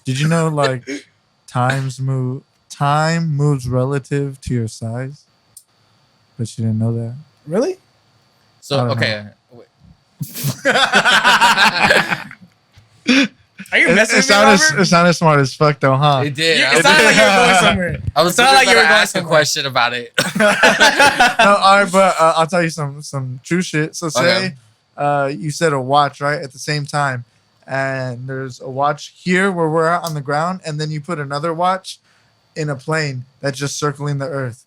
Did you know like time moves relative to your size? But you didn't know that. Really? So okay. Are you messing with me, Robert? It sounded smart as fuck though, huh? It did. It sounded like you were going somewhere. I was sounded like you were going ask somewhere. a question about it. No, all right, but I'll tell you some true shit. So say you said a watch, right, at the same time, and there's a watch here where we're at on the ground, and then you put another watch in a plane that's just circling the Earth.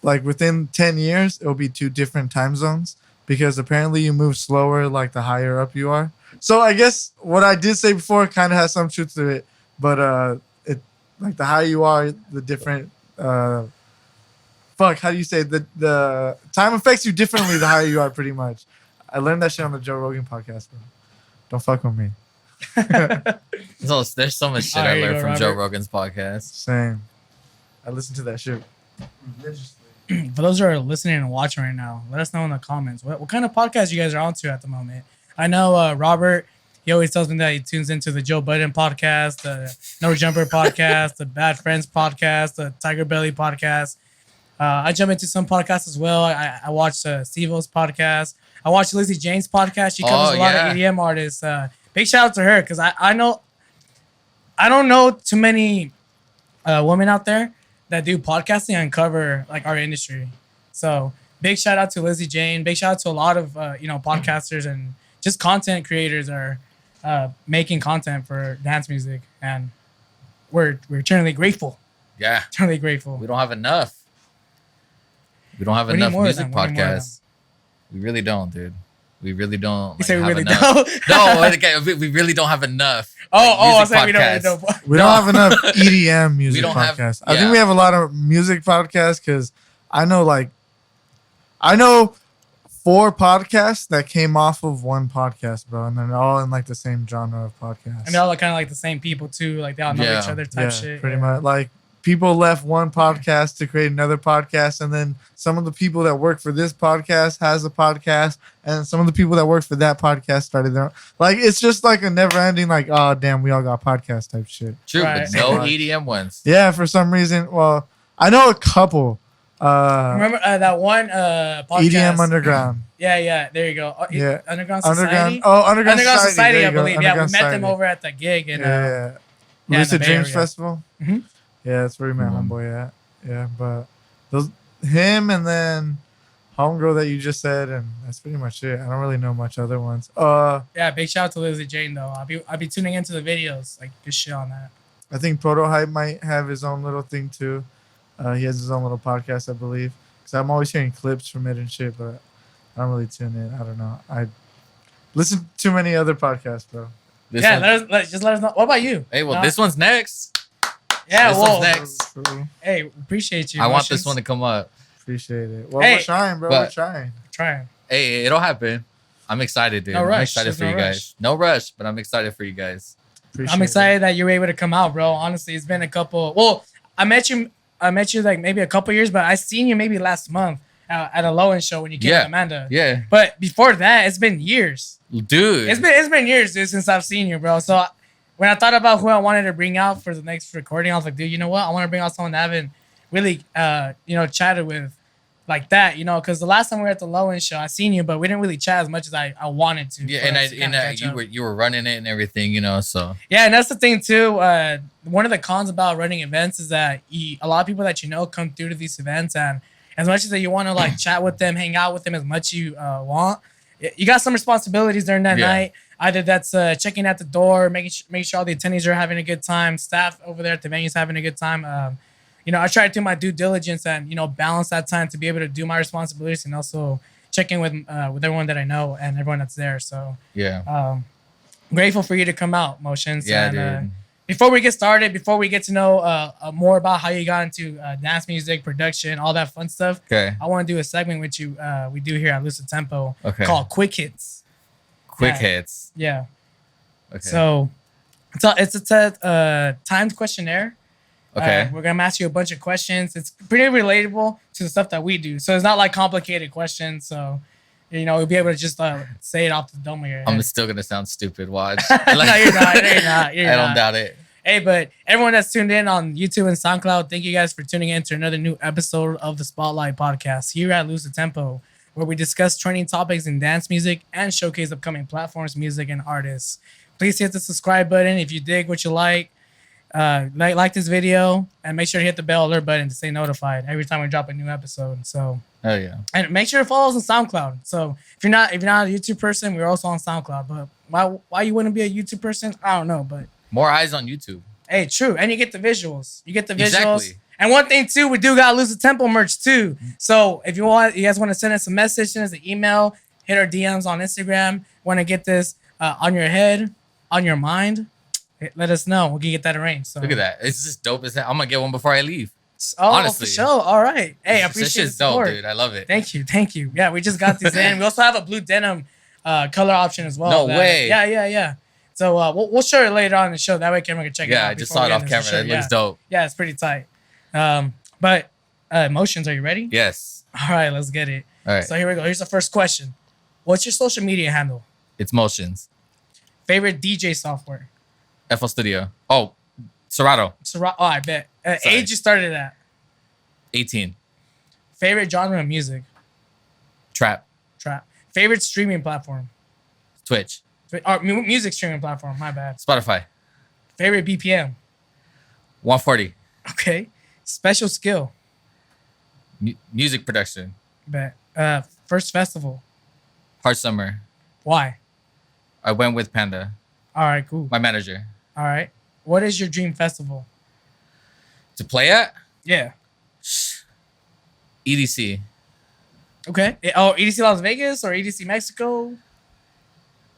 Like within 10 years, it'll be 2 different time zones because apparently you move slower like the higher up you are. So I guess what I did say before kind of has some truth to it, but it like the higher you are, the different how do you say the time affects you differently the higher you are, pretty much. I learned that shit on the Joe Rogan podcast, bro. Don't fuck with me. There's so much shit I learned from Joe Rogan's podcast. Same. I listened to that shit religiously. For those who are listening and watching right now, let us know in the comments what kind of podcast you guys are onto at the moment. I know Robert, he always tells me that he tunes into the Joe Budden podcast, the No Jumper podcast, the Bad Friends podcast, the Tiger Belly podcast. I jump into some podcasts as well. I watch Steve-O's podcast. I watch Lizzie Jane's podcast. She covers a lot of EDM artists. Big shout out to her because I don't know too many women out there that do podcasting and cover like our industry. So big shout out to Lizzie Jane. Big shout out to a lot of podcasters and just content creators are making content for dance music, and we're eternally grateful. Yeah, eternally grateful. We don't have enough. We don't have enough music podcasts. We really don't, dude. We really don't. You say we really enough. don't? No, okay, we really don't have enough. I say we don't. We don't have enough EDM music podcasts. I think we have a lot of music podcasts because I know 4 podcasts that came off of one podcast, bro, and they're all in like the same genre of podcasts. And they're all kind of like the same people too, like they all know each other type shit. Pretty much. Like people left one podcast to create another podcast, and then some of the people that work for this podcast has a podcast, and some of the people that work for that podcast started their own. Like it's just like a never-ending, like, oh damn, we all got podcast type shit. True, right. But no EDM ones. Yeah, for some reason. Well, I know a couple. Remember that one podcast? EDM Underground. Yeah, there you go. Yeah, Underground Society. Underground Society, I believe. Yeah, we met them over at the gig in Lucid Dreams Festival. Mm-hmm. Yeah, that's where we met homeboy at. Yeah, but him and then homegirl that you just said, and that's pretty much it. I don't really know much other ones. Yeah, big shout out to Lizzie Jane though. I'll be tuning into the videos, like good shit on that. I think Protohype might have his own little thing too. He has his own little podcast, I believe. Because I'm always hearing clips from it and shit, but I don't really tune in. I don't know. I listen to many other podcasts, bro. Let us know. What about you? Hey, well, this one's next. Yeah, this one's next. Hey, appreciate you. I want this one to come up. Appreciate it. Well, we're trying, bro. We're trying. Hey, it'll happen. I'm excited, dude. No rush. I'm excited for you guys. No rush, but I'm excited for you guys. I'm excited that you were able to come out, bro. Honestly, it's been a couple. Well, I met you like maybe a couple years, but I seen you maybe last month at a Low-End show when you came to Amanda. Yeah. But before that, it's been years. Dude. It's been years, dude, since I've seen you, bro. So when I thought about who I wanted to bring out for the next recording, I was like, dude, you know what? I want to bring out someone that I haven't really, chatted with like that, because the last time we were at the Low-End show, I seen you, but we didn't really chat as much as I wanted to. Yeah, and you were running it and everything, so. Yeah, and that's the thing too. One of the cons about running events is that a lot of people that come through to these events, and as much as that you want to like chat with them, hang out with them as much as you want, you got some responsibilities during that night. Either that's checking at the door, making sure all the attendees are having a good time, staff over there at the venue's having a good time. I try to do my due diligence and balance that time to be able to do my responsibilities and also check in with everyone that I know and everyone that's there. So grateful for you to come out, Motionzz. Yeah, and, before we get started, before we get to know more about how you got into dance music, production, all that fun stuff, I want to do a segment with you. We do here at Lucid Tempo called Quick Hits. Quick Hits. Yeah. Okay. So it's a timed questionnaire. Okay. We're gonna ask you a bunch of questions. It's pretty relatable to the stuff that we do, so it's not like complicated questions. So You know, we'll be able to just say it off the dome of your head. I'm still gonna sound stupid. Watch. No, you're not. I don't doubt it. Hey, but everyone that's tuned in on YouTube and SoundCloud, thank you guys for tuning in to another new episode of the Spotlight Podcast here at Lose the Tempo, where we discuss trending topics in dance music and showcase upcoming platforms, music, and artists. Please hit the subscribe button if you dig what you like. Like this video, and make sure to hit the bell alert button to stay notified every time we drop a new episode. So, oh yeah, and make sure to follow us on SoundCloud. So if you're not a YouTube person, we're also on SoundCloud. But why you wouldn't be a YouTube person? I don't know. But more eyes on YouTube. Hey, true, and you get the visuals. Exactly. And one thing too, we do got Lose the Tempo merch too. So if you guys want to send us a message, send us an email, hit our DMs on Instagram. Want to get this on your head, on your mind? Let us know. We can get that arranged. So look at that. It's just dope as hell. I'm gonna get one before I leave. Oh, honestly. For sure. All right. Hey, I appreciate this shit's dope, dude. I love it. Thank you. Yeah, we just got these in. We also have a blue denim color option as well. No way. Yeah. So we'll show it later on in the show. That way camera can check it out. Yeah, I just saw it off camera. It looks dope. Yeah, it's pretty tight. But Motionzz, are you ready? Yes. All right, let's get it. All right. So here we go. Here's the first question. What's your social media handle? It's Motionzz. Favorite DJ software? FL Studio. Oh, Serato. Serato. Oh, I bet. Age you started at? 18. Favorite genre of music? Trap. Favorite streaming platform? Twitch. Or music streaming platform. My bad. Spotify. Favorite BPM? 140. Okay. Special skill? Music production. Bet. First festival? Hard Summer. Why? I went with Panda. All right, cool. My manager. All right. What is your dream festival? To play at? Yeah. EDC. Okay. Oh, EDC Las Vegas or EDC Mexico?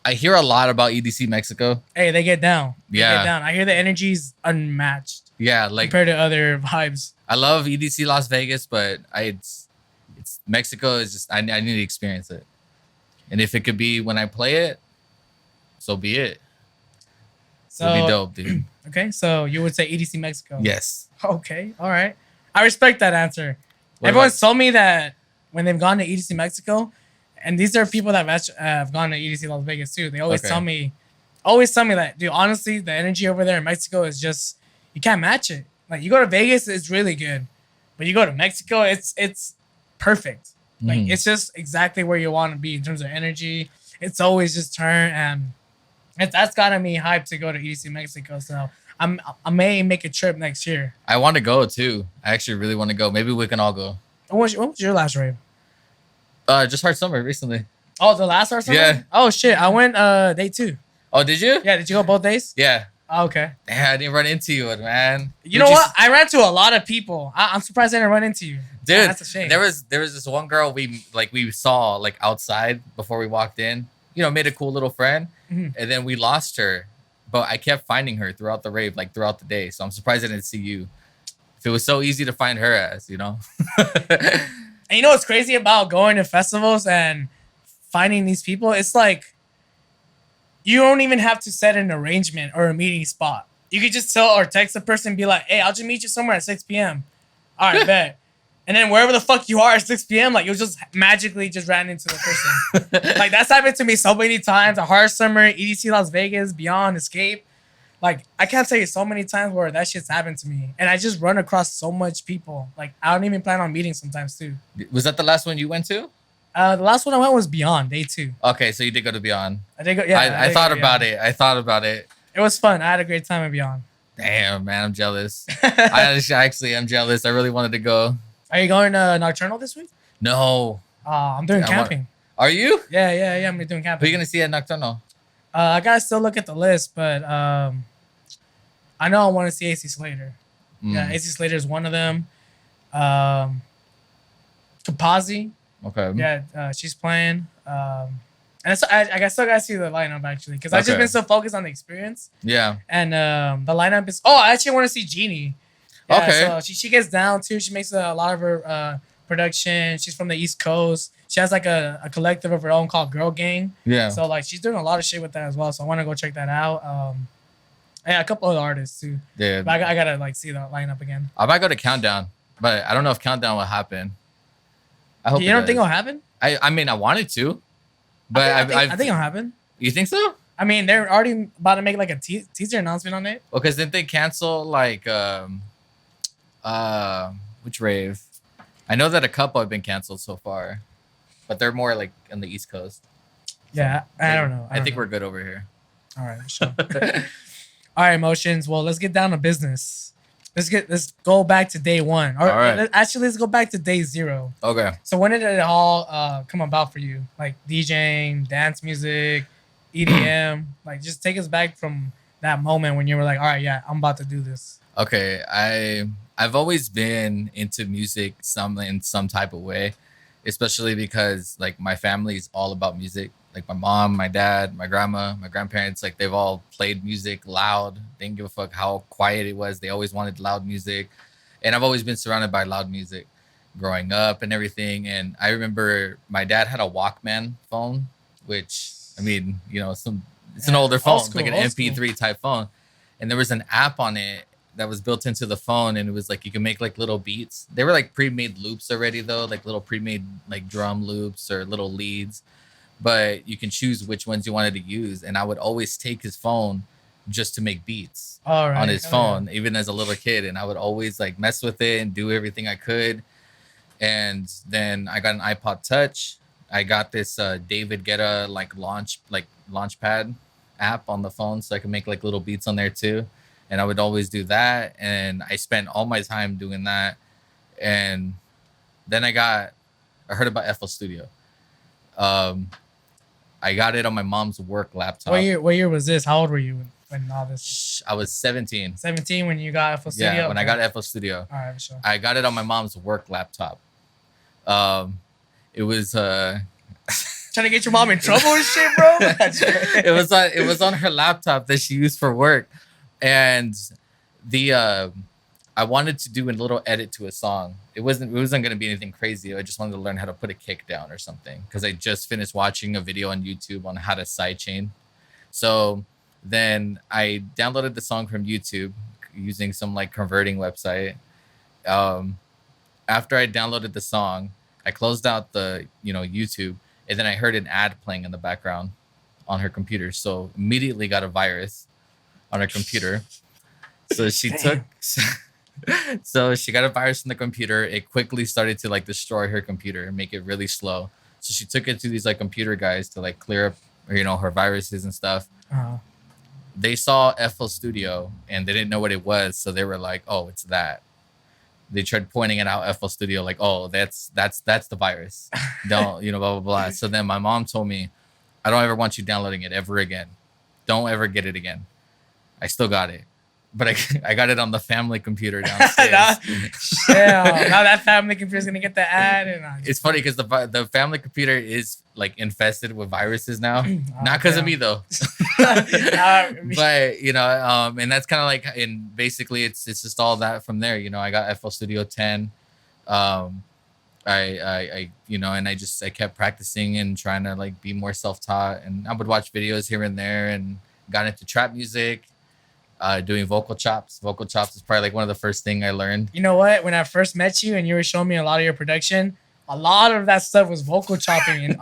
I hear a lot about EDC Mexico. Hey, they get down. Yeah. I hear the energy's unmatched. Yeah, like compared to other vibes. I love EDC Las Vegas, but it's Mexico is just I need to experience it. And if it could be when I play it, so be it. So it'd be dope, dude. Okay, so you would say EDC Mexico. Yes. Okay, all right. I respect that answer. Everyone's told me that when they've gone to EDC Mexico, and these are people that have gone to EDC Las Vegas too. They always tell me that, dude, honestly, the energy over there in Mexico is just, you can't match it. Like, you go to Vegas, it's really good. But you go to Mexico, it's perfect. Like, it's just exactly where you want to be in terms of energy. It's always just turn, and that's gotten me hyped to go to EDC Mexico. So I may make a trip next year. I want to go too. I actually really want to go. Maybe we can all go. When was your last rave? Just Hard Summer recently. Oh, the last Hard Summer? Yeah. Oh shit, I went day 2. Oh, did you? Yeah, did you go both days? Yeah. Oh, okay. Damn, I didn't run into you, man. You know what? I ran to a lot of people. I'm surprised I didn't run into you. Dude, yeah, that's a shame. There was this one girl we saw like outside before we walked in. You know, made a cool little friend, and then we lost her. But I kept finding her throughout the rave, like throughout the day. So I'm surprised I didn't see you. If it was so easy to find her as, you know. And you know what's crazy about going to festivals and finding these people? It's like you don't even have to set an arrangement or a meeting spot. You could just tell or text a person and be like, hey, I'll just meet you somewhere at 6 p.m. All right, bet. And then wherever the fuck you are at 6 p.m., like, you'll just magically just ran into the person. Like, that's happened to me so many times. A Hard Summer, EDC Las Vegas, Beyond, Escape. Like, I can't tell you so many times where that shit's happened to me. And I just run across so much people. Like, I don't even plan on meeting sometimes, too. Was that the last one you went to? The last one I went was Beyond, day 2. Okay, so you did go to Beyond. I did go, yeah. I thought about it. It was fun. I had a great time at Beyond. Damn, man, I'm jealous. I actually am jealous. I really wanted to go. Are you going Nocturnal this week? No. I'm doing camping. Are you? Yeah. I'm doing camping. Who are you gonna see at Nocturnal? I gotta still look at the list, but I know I want to see AC Slater. Yeah, AC Slater is one of them. Kapazi. Okay. Yeah, she's playing. And so I still gotta see the lineup actually, because I've just been so focused on the experience. Yeah. And the lineup is. Oh, I actually want to see Jeannie. Yeah, okay. So she gets down too. She makes a lot of her production. She's from the East Coast. She has like a collective of her own called Girl Gang. Yeah. So like she's doing a lot of shit with that as well. So I want to go check that out. Yeah, a couple other artists too. Yeah. But I gotta like see the lineup again. I might go to Countdown, but I don't know if Countdown will happen. I hope you don't think it'll happen? I mean, I wanted to. But I think it'll happen. You think so? I mean, they're already about to make like a teaser announcement on it. Well, because didn't they cancel like which rave? I know that a couple have been canceled so far, but they're more like on the East Coast. Yeah, I don't know. I think we're good over here. All right, sure. All right, Motionzz. Well, let's get down to business. Let's go back to day one. All right. Actually, let's go back to day 0. Okay. So when did it all come about for you? Like DJing, dance music, EDM. Like, just take us back from that moment when you were like, all right, yeah, I'm about to do this. Okay, I've always been into music in some type of way, especially because like my family is all about music. Like my mom, my dad, my grandma, my grandparents, like they've all played music loud. They didn't give a fuck how quiet it was. They always wanted loud music. And I've always been surrounded by loud music growing up and everything. And I remember my dad had a Walkman phone, which, I mean, you know, it's an older phone, like an MP3 type phone. And there was an app on it that was built into the phone, and it was like you can make like little beats. They were like pre-made loops already though, like little pre-made like drum loops or little leads. But you can choose which ones you wanted to use. And I would always take his phone just to make beats on his phone, even as a little kid. And I would always like mess with it and do everything I could. And then I got an iPod Touch. I got this David Guetta launchpad app on the phone, so I could make like little beats on there too. And I would always do that. And I spent all my time doing that. And then I heard about FL Studio. I got it on my mom's work laptop. What year was this? How old were you when all this? I was 17. 17 when you got FL Studio? Yeah, when I got FL Studio. All right, for sure. I got it on my mom's work laptop. It was trying to get your mom in trouble and shit, bro. it was on her laptop that she used for work, and I wanted to do a little edit to a song. It wasn't going to be anything crazy. I just wanted to learn how to put a kick down or something, because I just finished watching a video on YouTube on how to sidechain. So then I downloaded the song from YouTube using some like converting website. After I downloaded the song, I closed out the YouTube, and then I heard an ad playing in the background on her computer. So immediately got a virus on her computer. So she So she got a virus in the computer. It quickly started to like destroy her computer and make it really slow. So she took it to these like computer guys to like clear up, her viruses and stuff. Uh-huh. They saw FL Studio and they didn't know what it was. So they were like, oh, it's that. They tried pointing it out, FL Studio, like, oh, that's the virus. Don't, blah, blah, blah. So then my mom told me, I don't ever want you downloading it ever again. Don't ever get it again. I still got it. But I got it on the family computer downstairs. Now that family computer is gonna get the ad, and it's funny because the family computer is like infested with viruses now. Not because of me though, but and that's kind of like, and basically it's just all that from there. I got FL Studio 10. I and I kept practicing and trying to like be more self-taught, and I would watch videos here and there, and got into trap music. Doing vocal chops. Vocal chops is probably like one of the first things I learned. You know what? When I first met you and you were showing me a lot of your production, a lot of that stuff was vocal chopping. And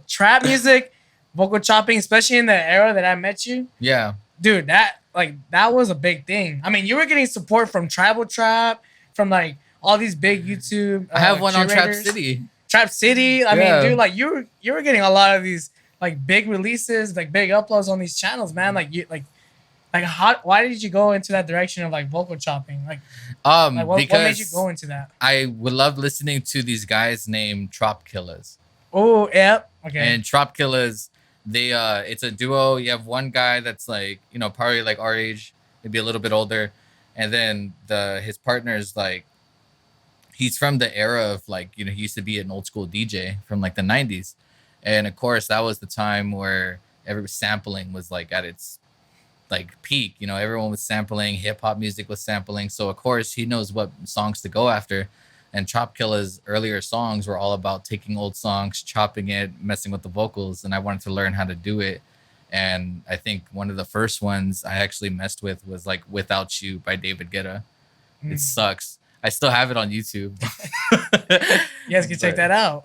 trap music, vocal chopping, especially in the era that I met you. Yeah, dude, that was a big thing. I mean, you were getting support from Tribal Trap, from like all these big YouTube. I have one curators. on Trap City. Trap City. I mean, dude, like you were getting a lot of these like big releases, like big uploads on these channels, man. Why did you go into that direction of like vocal chopping? What made you go into that? I would love listening to these guys named Trop Killers. Oh, yeah. Okay. And Trop Killers, they it's a duo. You have one guy that's like, probably like our age, maybe a little bit older, and then his partner is like, he's from the era of like, he used to be an old school DJ from like the 90s. And of course, that was the time where every sampling was like at its like peak. Everyone was sampling, hip hop music was sampling. So of course he knows what songs to go after. And Trop Killer's earlier songs were all about taking old songs, chopping it, messing with the vocals. And I wanted to learn how to do it. And I think one of the first ones I actually messed with was like Without You by David Guetta. It sucks. I still have it on YouTube. You guys can check that out.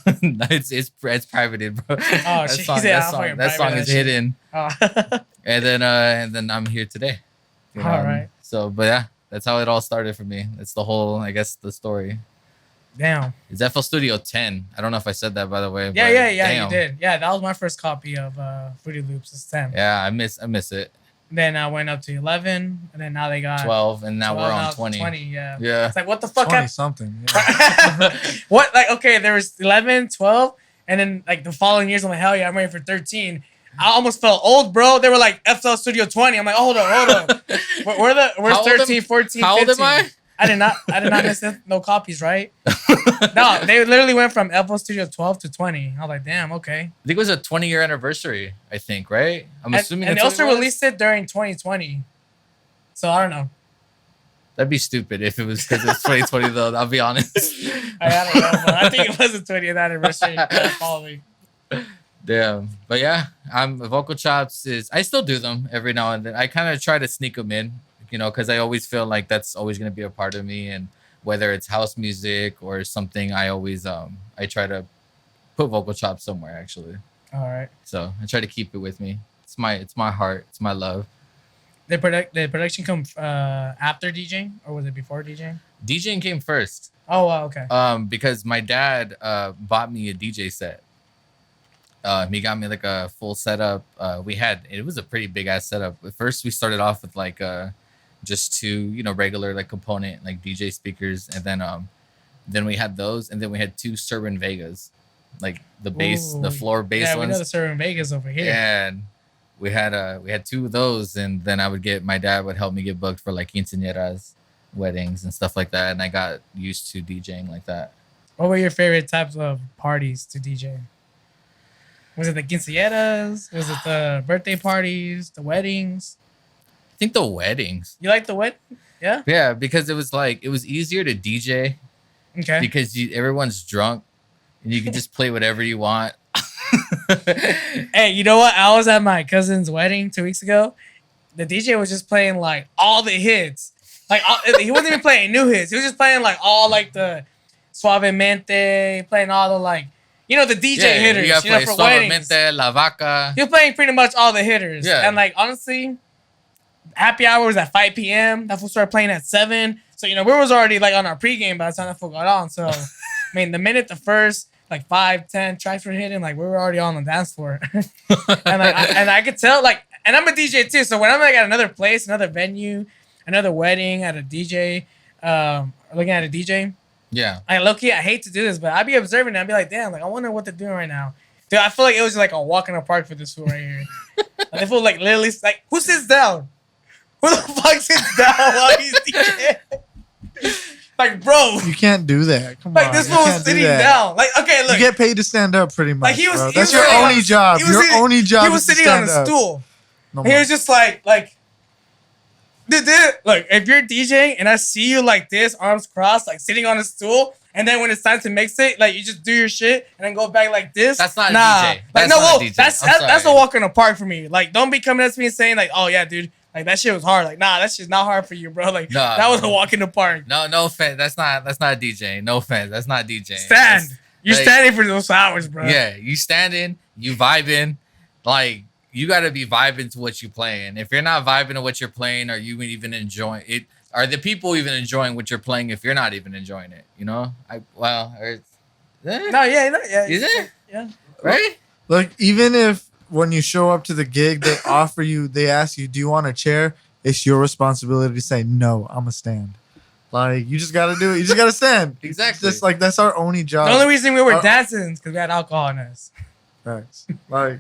it's privated, bro. Oh, shit. That song is hidden. Oh. And then I'm here today. All right. So, but yeah, that's how it all started for me. It's the whole, I guess, the story. Damn. It's FL Studio 10. I don't know if I said that, by the way. Yeah, damn. you did. Yeah, that was my first copy of Fruity Loops. It's 10. Yeah, I miss it. Then I went up to 11, and then now they got 12, and now 12, we're on now 20. 20, yeah. Yeah. It's like, what the fuck 20 happened? something. Yeah. What? Like, okay, there was 11, 12, and then like the following years, I'm like, hell yeah, I'm ready for 13. I almost felt old, bro. They were like FL Studio 20. I'm like, oh, hold up. Where's 13, 14, 15? How old am I? I did not miss no copies, right? No, they literally went from FL Studio 12 to 20. I was like, damn, okay. I think it was a 20-year anniversary, I think, right? I'm assuming and they that's also what it was? released it during 2020. So I don't know. That'd be stupid if it was because it's 2020, though. I'll be honest. I don't know, but I think it was the 20th anniversary. Following. Damn. But yeah, vocal chops I still do them every now and then. I kind of try to sneak them in, because I always feel like that's always going to be a part of me. And whether it's house music or something, I always, I try to put vocal chops somewhere, actually. All right. So I try to keep it with me. It's my heart. It's my love. Did production come after DJing, or was it before DJing? DJing came first. Oh, wow, okay. Because my dad bought me a DJ set. He got me like a full setup. It was a pretty big ass setup. At first, we started off with like just two, regular like component like DJ speakers, and then we had those, and then we had two Serban Vegas, like the bass, the floor bass ones. Yeah, we know the Serban Vegas over here. And we had two of those, and then my dad would help me get booked for like quinceañeras, weddings, and stuff like that, and I got used to DJing like that. What were your favorite types of parties to DJ? Was it the quinceañeras? Was it the birthday parties? The weddings? I think the weddings. You like the wedding? Yeah? Yeah, because it was easier to DJ. Okay. Because everyone's drunk and you can just play whatever you want. Hey, you know what? I was at my cousin's wedding 2 weeks ago. The DJ was just playing like all the hits. Like he wasn't even playing new hits. He was just playing like all like the Suavemente, playing all the like, the DJ hitters, you gotta play for weddings. Suavemente, La Vaca. He was playing pretty much all the hitters. Yeah. And like honestly, happy hour was at 5 p.m. That fool started playing at 7. So we was already like on our pregame by the time that fool got on. So I mean, the minute the first like 5, 10 tracks were hitting, like we were already on the dance floor. and I could tell like, and I'm a DJ too. So when I'm like at another place, another venue, another wedding, at a DJ, looking at a DJ. Yeah. I low-key, I hate to do this, but I'd be observing it. I'd be like, damn, like I wonder what they're doing right now. Dude, I feel like it was like a walk in the park for this fool right here. Like, they feel like literally like, who sits down? Who the fuck sits down while he's DJing? Like, bro. You can't do that. Come like, on. this fool was sitting down. Like, okay, look. You get paid to stand up pretty much. Like, he was, bro. he That's was your sitting only on- job. he was Your sitting- only job He was is to sitting on stand a up. stool. No He more. was just like, dude, look, if you're DJing and I see you like this, arms crossed, like sitting on a stool, and then when it's time to mix it, like you just do your shit and then go back like this. That's not a nah. DJ. Like, That's no, not a whoa, DJ. that's I'm that's a sorry. walk in the park for me. Like, don't be coming up to me and saying like, oh yeah, dude, like that shit was hard. Like, nah, that shit's not hard for you, bro. Like, Nah, that was a walk in the park. No offense. That's not DJ. No offense. That's not DJ. Stand. You're like- standing for those hours, bro. Yeah, you standing, you vibing, like you gotta be vibing to what you playing. If you're not vibing to what you're playing, are you even enjoying it? Are the people even enjoying what you're playing if you're not even enjoying it? No, yeah. Is it? Yeah. Right? Look, even if when you show up to the gig, they ask you, do you want a chair? It's your responsibility to say, no, I'm a stand. Like, you just got to do it. You just got to stand. Exactly. Just like, that's our only job. The only reason we were dancing is because we had alcohol in us. Thanks. Like,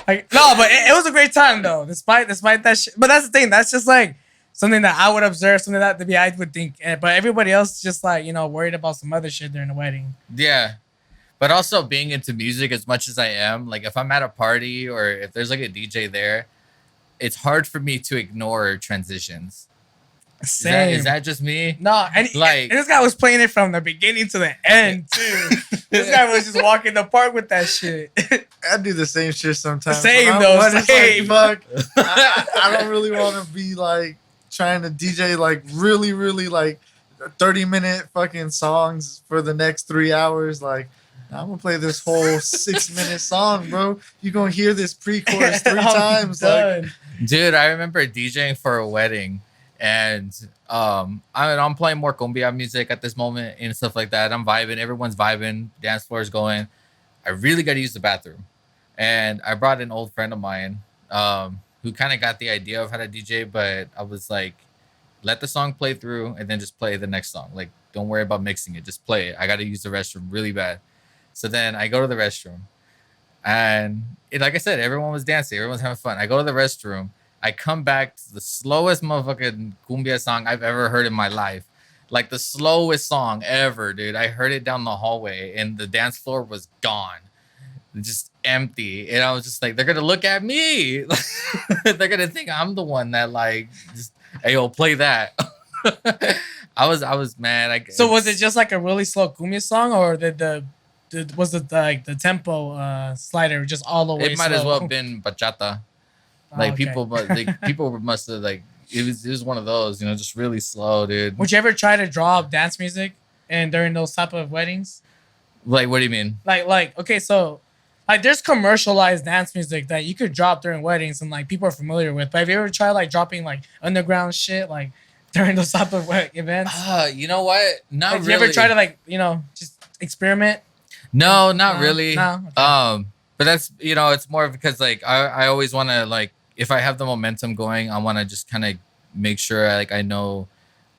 Like, no, but it was a great time though, despite that shit. But that's the thing. That's just like something that I would observe, something that maybe I would think. But everybody else just like, worried about some other shit during the wedding. Yeah. But also being into music as much as I am, like if I'm at a party or if there's like a DJ there, it's hard for me to ignore transitions. Same. Is that just me? No, and this guy was playing it from the beginning to the end too. This guy was just walking the park with that shit. I do the same shit sometimes. Same When I'm though, wet, it's same. Like, fuck, I don't really want to be like trying to DJ like really, really like 30-minute fucking songs for the next 3 hours. Like, I'm gonna play this whole 6-minute song, bro. You gonna hear this pre-chorus 3 times, like, dude. I remember DJing for a wedding, and I'm playing more cumbia music at this moment and stuff like that. I'm vibing, everyone's vibing, dance floor is going. I really got to use the bathroom, and I brought an old friend of mine, who kind of got the idea of how to DJ, but I was like, let the song play through and then just play the next song. Like, don't worry about mixing it, just play it. I got to use the restroom really bad. So then I go to the restroom, and like I said, everyone was dancing, everyone's having fun. I go to the restroom, I come back to the slowest motherfucking cumbia song I've ever heard in my life. Like the slowest song ever, dude. I heard it down the hallway and the dance floor was gone. Just empty. And I was just like, they're gonna look at me. They're gonna think I'm the one that like just, hey, yo, play that. I was mad. So was it just like a really slow cumbia song, or was it like the tempo slider just all the way? It might slow? as well have been bachata. Like okay. people must have like it was one of those, just really slow, dude. Would you ever try to draw up dance music and during those type of weddings? Like, what do you mean? Like okay, so like there's commercialized dance music that you could drop during weddings and like people are familiar with. But have you ever tried like dropping like underground shit like during those type of events? You know what? Not like, really. You ever try to like just experiment? No, not really. No. Okay. But that's it's more because like I always want to like if I have the momentum going, I want to just kind of make sure like I know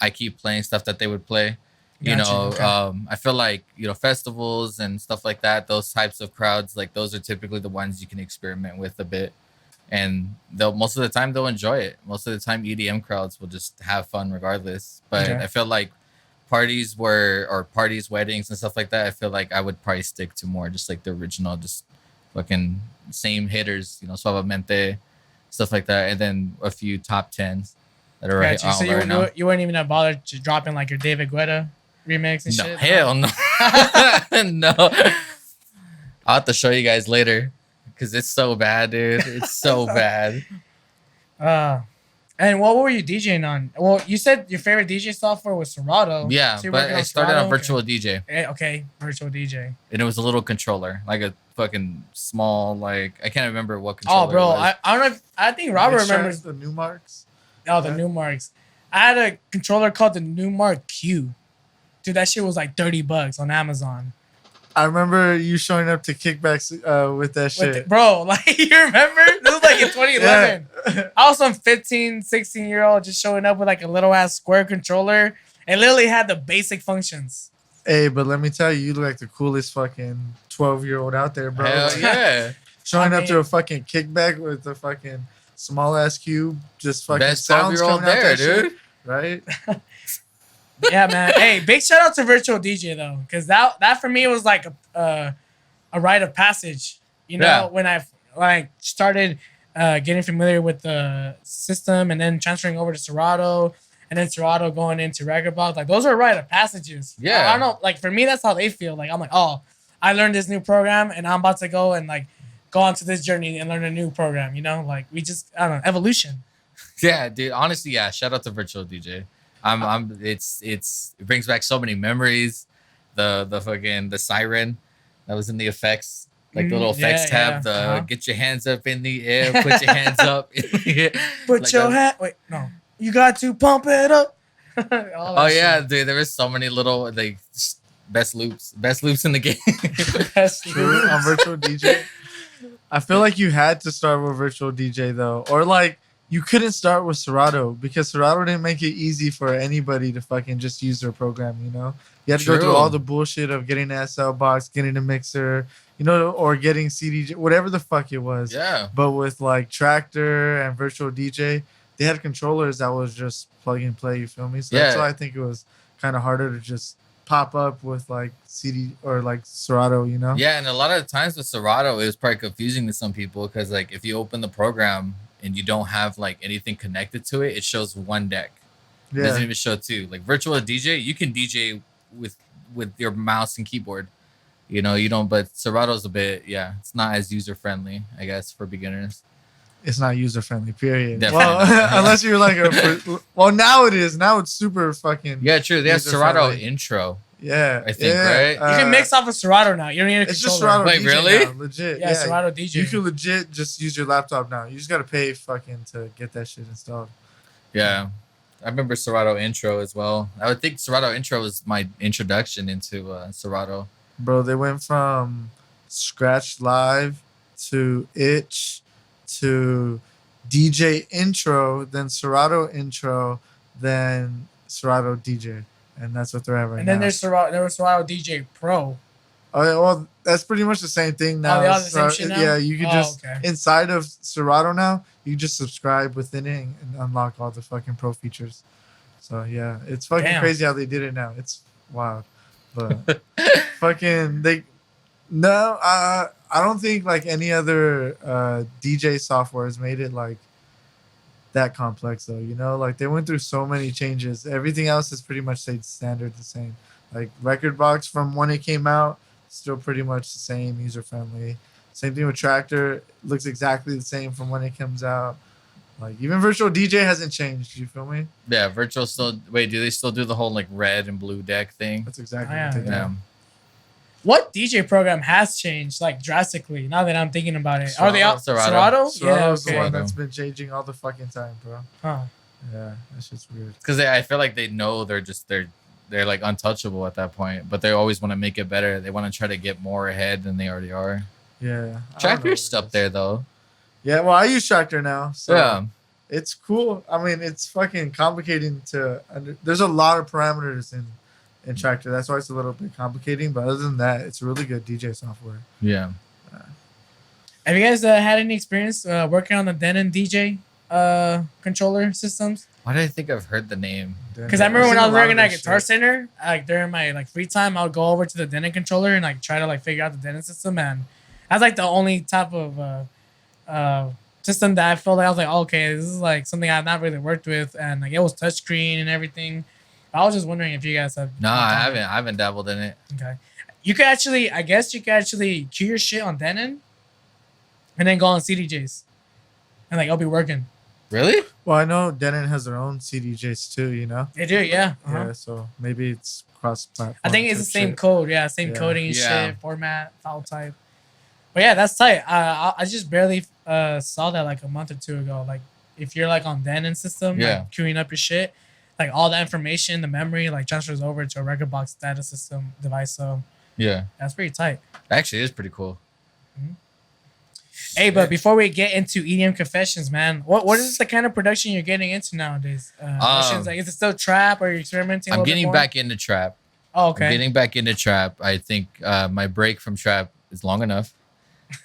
I keep playing stuff that they would play. Gotcha, okay. I feel like festivals and stuff like that, those types of crowds, like those are typically the ones you can experiment with a bit, and most of the time they'll enjoy it. Most of the time EDM crowds will just have fun regardless. But Okay. I feel like parties, weddings and stuff like that, I feel like I would probably stick to more just like the original, just fucking same hitters, Suavemente, stuff like that, and then a few top 10s that are right, Gotcha. So right now. you wouldn't even bother to dropping like your David Guetta remix and No, shit? hell no. No. I'll have to show you guys later because it's so bad, dude. It's so bad. And what were you DJing on? Well, you said your favorite DJ software was Serato. Yeah, So you're but working I started Serato? on Virtual DJ, Okay, virtual DJ. and it was a little controller, like a fucking small, like I can't remember what controller. Oh, bro, it was. I don't know. I think Robert Make sure remembers. it's the new marks. Oh, the Yeah. new marks. I had a controller called the Newmark Q. Dude, that shit was like $30 on Amazon. I remember you showing up to kickbacks with that shit. Bro, like, you remember? This was like in 2011. Yeah. I was some 15, 16-year-old just showing up with like a little ass square controller. It literally had the basic functions. Hey, but let me tell you, you look like the coolest fucking 12-year-old out there, bro. Hell yeah. Showing I up to mean- a fucking kickback with a fucking small ass cube, just fucking Best sounds 12-year-old coming out there, that shit, dude. right? Yeah, man. Hey, big shout out to Virtual DJ though, because that for me was like a rite of passage. Yeah. When I started getting familiar with the system and then transferring over to Serato and then Serato going into Rekordbox, like those are rite of passages. Yeah. I don't know. Like for me, that's how they feel. Like I'm like, oh, I learned this new program and I'm about to go and like go on to this journey and learn a new program. Like we just I don't know, evolution. Yeah, dude. Honestly, yeah. Shout out to Virtual DJ. It brings back so many memories. The fucking the siren that was in the effects, like the little effects tab. Get your hands up in the air, put your hands up. Put Like your that. hat. Wait, no. You got to pump it up. Oh yeah, dude. There was so many little like best loops in the game. True, on Virtual DJ. I feel like you had to start with Virtual DJ though, or like you couldn't start with Serato because Serato didn't make it easy for anybody to fucking just use their program. You had to go through True. all the bullshit of getting an SL box, getting a mixer, or getting CD, whatever the fuck it was. Yeah. But with like Tractor and Virtual DJ, they had controllers that was just plug and play. You feel me? So that's Yeah. why I think it was kind of harder to just pop up with like CD or like Serato. Yeah, and a lot of the times with Serato, it was probably confusing to some people because like if you open the program and you don't have like anything connected to it, it shows one deck. It Yeah. doesn't even show two. Like Virtual DJ, you can DJ with your mouse and keyboard. You don't, but Serato's a bit, it's not as user friendly, I guess, for beginners. it's not user friendly. Period. Definitely Well, not. unless you're like well, now it is. Now it's super fucking. Yeah, true. They have Serato user-friendly. intro. Yeah, I think, right? You can mix off of Serato now. You don't need a It's just controller. Serato Wait, DJ really? now, legit. Yeah, Serato DJ. You can legit just use your laptop now. You just gotta pay fucking to get that shit installed. Yeah. I remember Serato intro as well. I would think Serato intro was my introduction into Serato. Bro, they went from Scratch Live to Itch to DJ intro, then Serato intro, then Serato DJ. And that's what they're at right And now. then there was Serato DJ Pro. Oh, yeah, well, that's pretty much the same thing now. they all the same shit now? Yeah, you can just okay. inside of Serato now, you just subscribe within it and unlock all the fucking pro features. So yeah, it's fucking Damn. crazy how they did it now. It's wild, but fucking I don't think like any other DJ software has made it like that complex though. You know, like they went through so many changes. Everything else has pretty much stayed standard, the same. Like Rekordbox from when it came out, still pretty much the same, user friendly. Same thing with Tractor, looks exactly the same from when it comes out. Like even Virtual DJ hasn't changed. You feel me? Yeah, virtual still. Wait, do they still do the whole like red and blue deck thing? That's exactly Yeah. what they do. Yeah. What DJ program has changed like drastically? Now that I'm thinking about it, are they out? Serato. Serato's the okay. one that's been changing all the fucking time, bro. Huh. Yeah, that's just weird. Because I feel like they know they're like untouchable at that point, but they always want to make it better. They want to try to get more ahead than they already are. Yeah. I don't know Tractor's what it up is. there though. Yeah, well, I use Tractor now, so Yeah. it's cool. I mean, it's fucking complicating to there's a lot of parameters in Tractor. That's why it's a little bit complicating, but other than that, it's really good DJ software. Yeah. Have you guys had any experience working on the Denon DJ controller systems? Why did I think I've heard the name? Because I remember when I was working at Guitar shit. Center, like during my like free time, I would go over to the Denon controller and like try to like figure out the Denon system, and that's like the only type of system that I felt like I was like, okay, this is like something I've not really worked with, and like it was touchscreen and everything. I was just wondering if you guys have. No, I haven't. I haven't dabbled in it. Okay, you could actually, I guess you could actually cue your shit on Denon, and then go on CDJs, and like it'll be working. Really? Well, I know Denon has their own CDJs too, you know? They do, yeah. Uh-huh. Yeah, so maybe it's cross-platform. I think it's the type same shit. code, yeah, same Yeah. coding and Yeah. shit, format, file type. But yeah, that's tight. I just barely saw that like a month or two ago. Like if you're like on Denon system, Yeah. like queuing up your shit, like all that information, the memory, like transfers over to a Rekordbox data system device. So Yeah. that's pretty tight. Actually, it is pretty cool. Hey, but before we get into EDM Confessions, man, what is the kind of production you're getting into nowadays? Motionzz, like, is it still trap or are you experimenting? A I'm little bit getting more? back into trap. Oh, I'm okay. getting back into trap. I think my break from trap is long enough.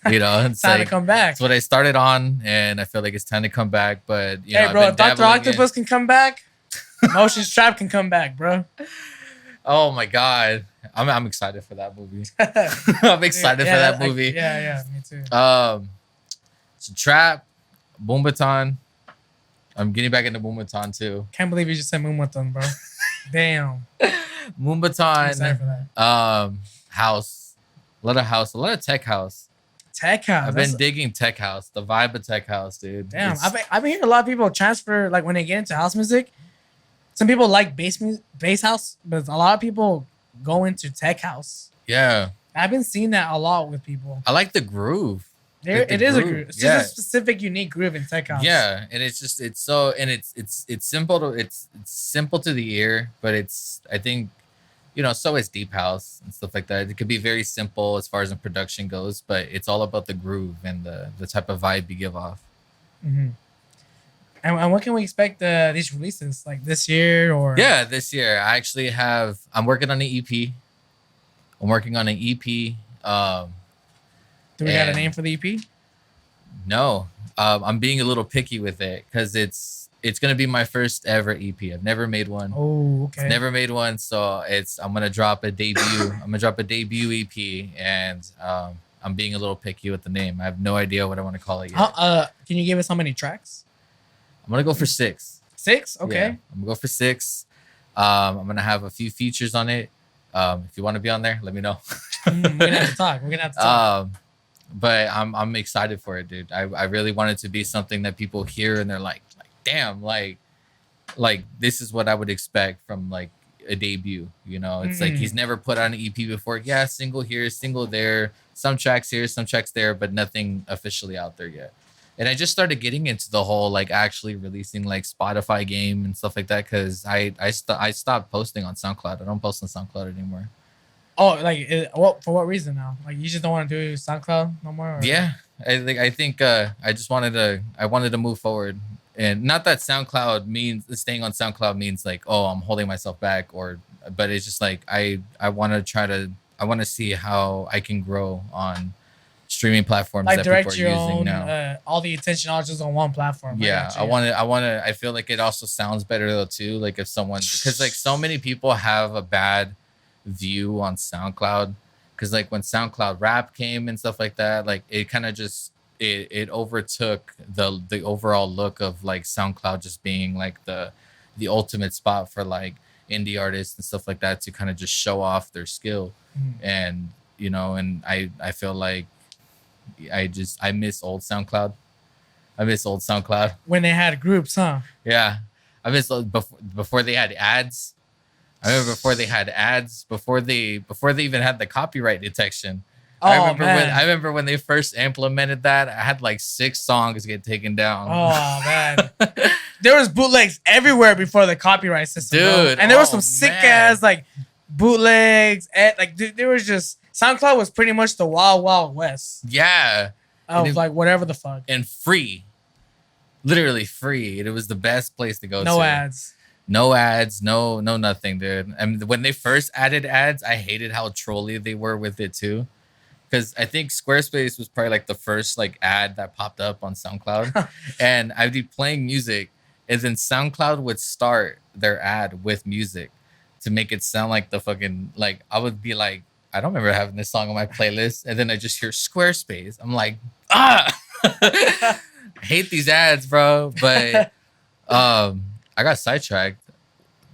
You know, it's Time like, to come back. it's what I started on, and I feel like it's time to come back. But you know, Hey, bro, I've if been Dr. dabbling in- Octopus can come back, Motionzz Trap can come back, bro. Oh my god, I'm excited for that movie. I'm excited for that movie. Yeah, me too. So trap, moombahton. I'm getting back into moombahton too. Can't believe you just said moombahton, bro. Damn. I'm excited Moombahton, for that. house, a lot of tech house. Tech house. I've been digging tech house, the vibe of tech house, dude. Damn, It's- I've been hearing a lot of people transfer like when they get into house music. Some people like bass house, but a lot of people go into tech house. yeah, I've been seeing that a lot with people. I like the groove. There, Like the it is a groove. groove. It's Yeah. just a specific, unique groove in tech house. Yeah, and it's simple to it's simple to the ear, but it's I think so is deep house and stuff like that. It could be very simple as far as the production goes, but it's all about the groove and the type of vibe you give off. Mm-hmm. And what can we expect these releases like this year or? Yeah, this year I'm working on an EP. I'm working on an EP. Do we got a and- name for the EP? No, I'm being a little picky with it because it's gonna be my first ever EP. I've never made one. Oh, okay. Never made one, so I'm gonna drop a debut. I'm gonna drop a debut EP, and I'm being a little picky with the name. I have no idea what I want to call it yet. Can you give us how many tracks? I'm gonna go for 6. 6? Okay. Yeah, I'm gonna go for 6. I'm gonna have a few features on it. If you want to be on there, let me know. We're gonna have to talk. but I'm excited for it, dude. I really want it to be something that people hear and they're like damn, like this is what I would expect from like a debut. You know, it's like he's never put on an EP before. Yeah, single here, single there, some tracks here, some tracks there, but nothing officially out there yet. And I just started getting into the whole like actually releasing like Spotify game and stuff like that because I stopped posting on SoundCloud. I don't post on SoundCloud anymore. Oh, like what? For what reason now? Like you just don't want to do SoundCloud no more? Or? Yeah, I think I just wanted to move forward, and not that SoundCloud means staying on SoundCloud means like, oh, I'm holding myself back, but it's just like I want to see how I can grow on streaming platforms like that direct people are your using own, now. all the attention all just on one platform. Yeah, I feel like it also sounds better though too. Like if someone, because like so many people have a bad view on SoundCloud, because like when SoundCloud rap came and stuff like that, like it kind of just it overtook the overall look of like SoundCloud just being like the ultimate spot for like indie artists and stuff like that to kind of just show off their skill. And you know, and I feel like I miss old SoundCloud. When they had groups, huh? Yeah, I miss before they had ads. I remember before they had ads, before they even had the copyright detection. I remember when they first implemented that, I had like 6 songs get taken down. Oh man. There was bootlegs everywhere before the copyright system, dude. Bro. And there was some sick ass like bootlegs and like dude, there was just SoundCloud was pretty much the wild west. Yeah. Of like whatever the fuck. And free. Literally free. It was the best place to go to. No ads. No ads, no nothing, dude. I mean, when they first added ads, I hated how trolly they were with it too. Because I think Squarespace was probably like the first like ad that popped up on SoundCloud. And I'd be playing music, and then SoundCloud would start their ad with music to make it sound like the fucking, like, I would be like, I don't remember having this song on my playlist. And then I just hear Squarespace. I'm like, I hate these ads, bro. But I got sidetracked.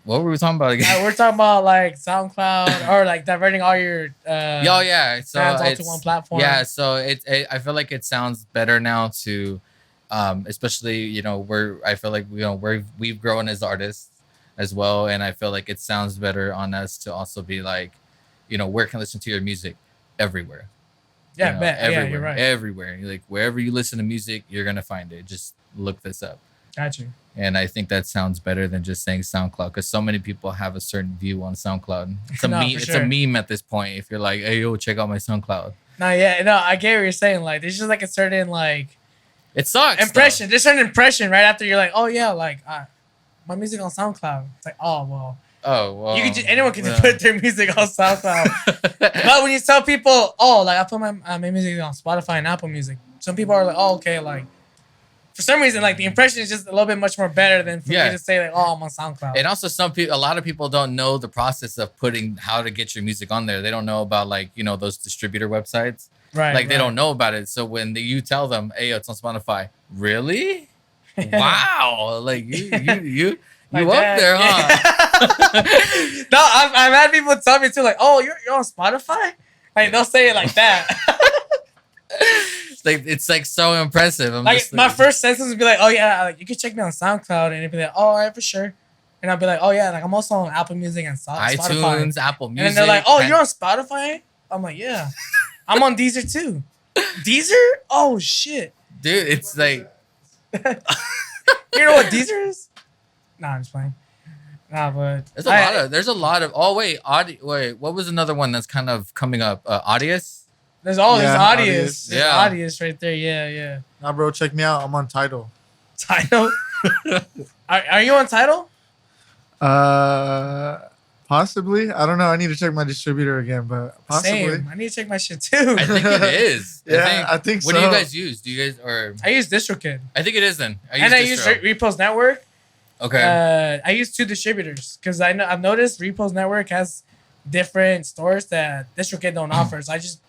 What were we talking about again? We're talking about like SoundCloud or like diverting all your yeah. So fans onto one platform. Yeah, so I feel like it sounds better now to especially, you know, I feel like, you know, we've grown as artists as well, and I feel like it sounds better on us to also be like, you know, where can I listen to your music? Everywhere. Yeah, you know, everywhere, yeah, you're right. Everywhere. Like wherever you listen to music, you're gonna find it. Just look this up. Got you. And I think that sounds better than just saying SoundCloud, because so many people have a certain view on SoundCloud. It's a meme. It's a meme at this point. If you're like, hey, yo, check out my SoundCloud. No, I get what you're saying. Like, there's just like a certain like, it sucks. Impression. There's an impression right after you're like, oh yeah, like my music on SoundCloud. It's like, oh well. Oh well. Anyone can just put their music on SoundCloud. But when you tell people, oh, like I put my music on Spotify and Apple Music, some people are like, oh, okay, like. For some reason, like the impression is just a little bit much more better than for me to say like, "Oh, I'm on SoundCloud." And also, a lot of people don't know the process of putting how to get your music on there. They don't know about like, you know, those distributor websites, right? Like they don't know about it. So when you tell them, "Hey, it's on Spotify," really? Wow! Like you like up that, there, huh? No, I've had people tell me too, like, "Oh, you're on Spotify." Like they'll say it like that. It's like so impressive. I'm like just my first sentence would be like, "Oh yeah, like you can check me on SoundCloud," and it'd be like, "Oh, all right, for sure." And I'll be like, "Oh yeah, like I'm also on Apple Music and Spotify." iTunes, Apple Music. And then they're like, "Oh, you're on Spotify?" I'm like, "Yeah." I'm on Deezer too. Deezer? Oh shit, dude, it's like you know what Deezer is? Nah, I'm just playing. Nah, but there's a lot of. Oh wait, what was another one that's kind of coming up? Audius. There's always Audius. Yeah. Audius right there. Yeah. Nah, bro, check me out. I'm on Tidal. Tidal? Are you on Tidal? Possibly. I don't know. I need to check my distributor again, but possibly. Same. I need to check my shit too. I think it is. I think so. What do you guys use? Do you guys or? I use DistroKid. I think it is then. I use Repost Network. Okay. I use 2 distributors because I've noticed Repost Network has different stores that DistroKid don't offer. So I just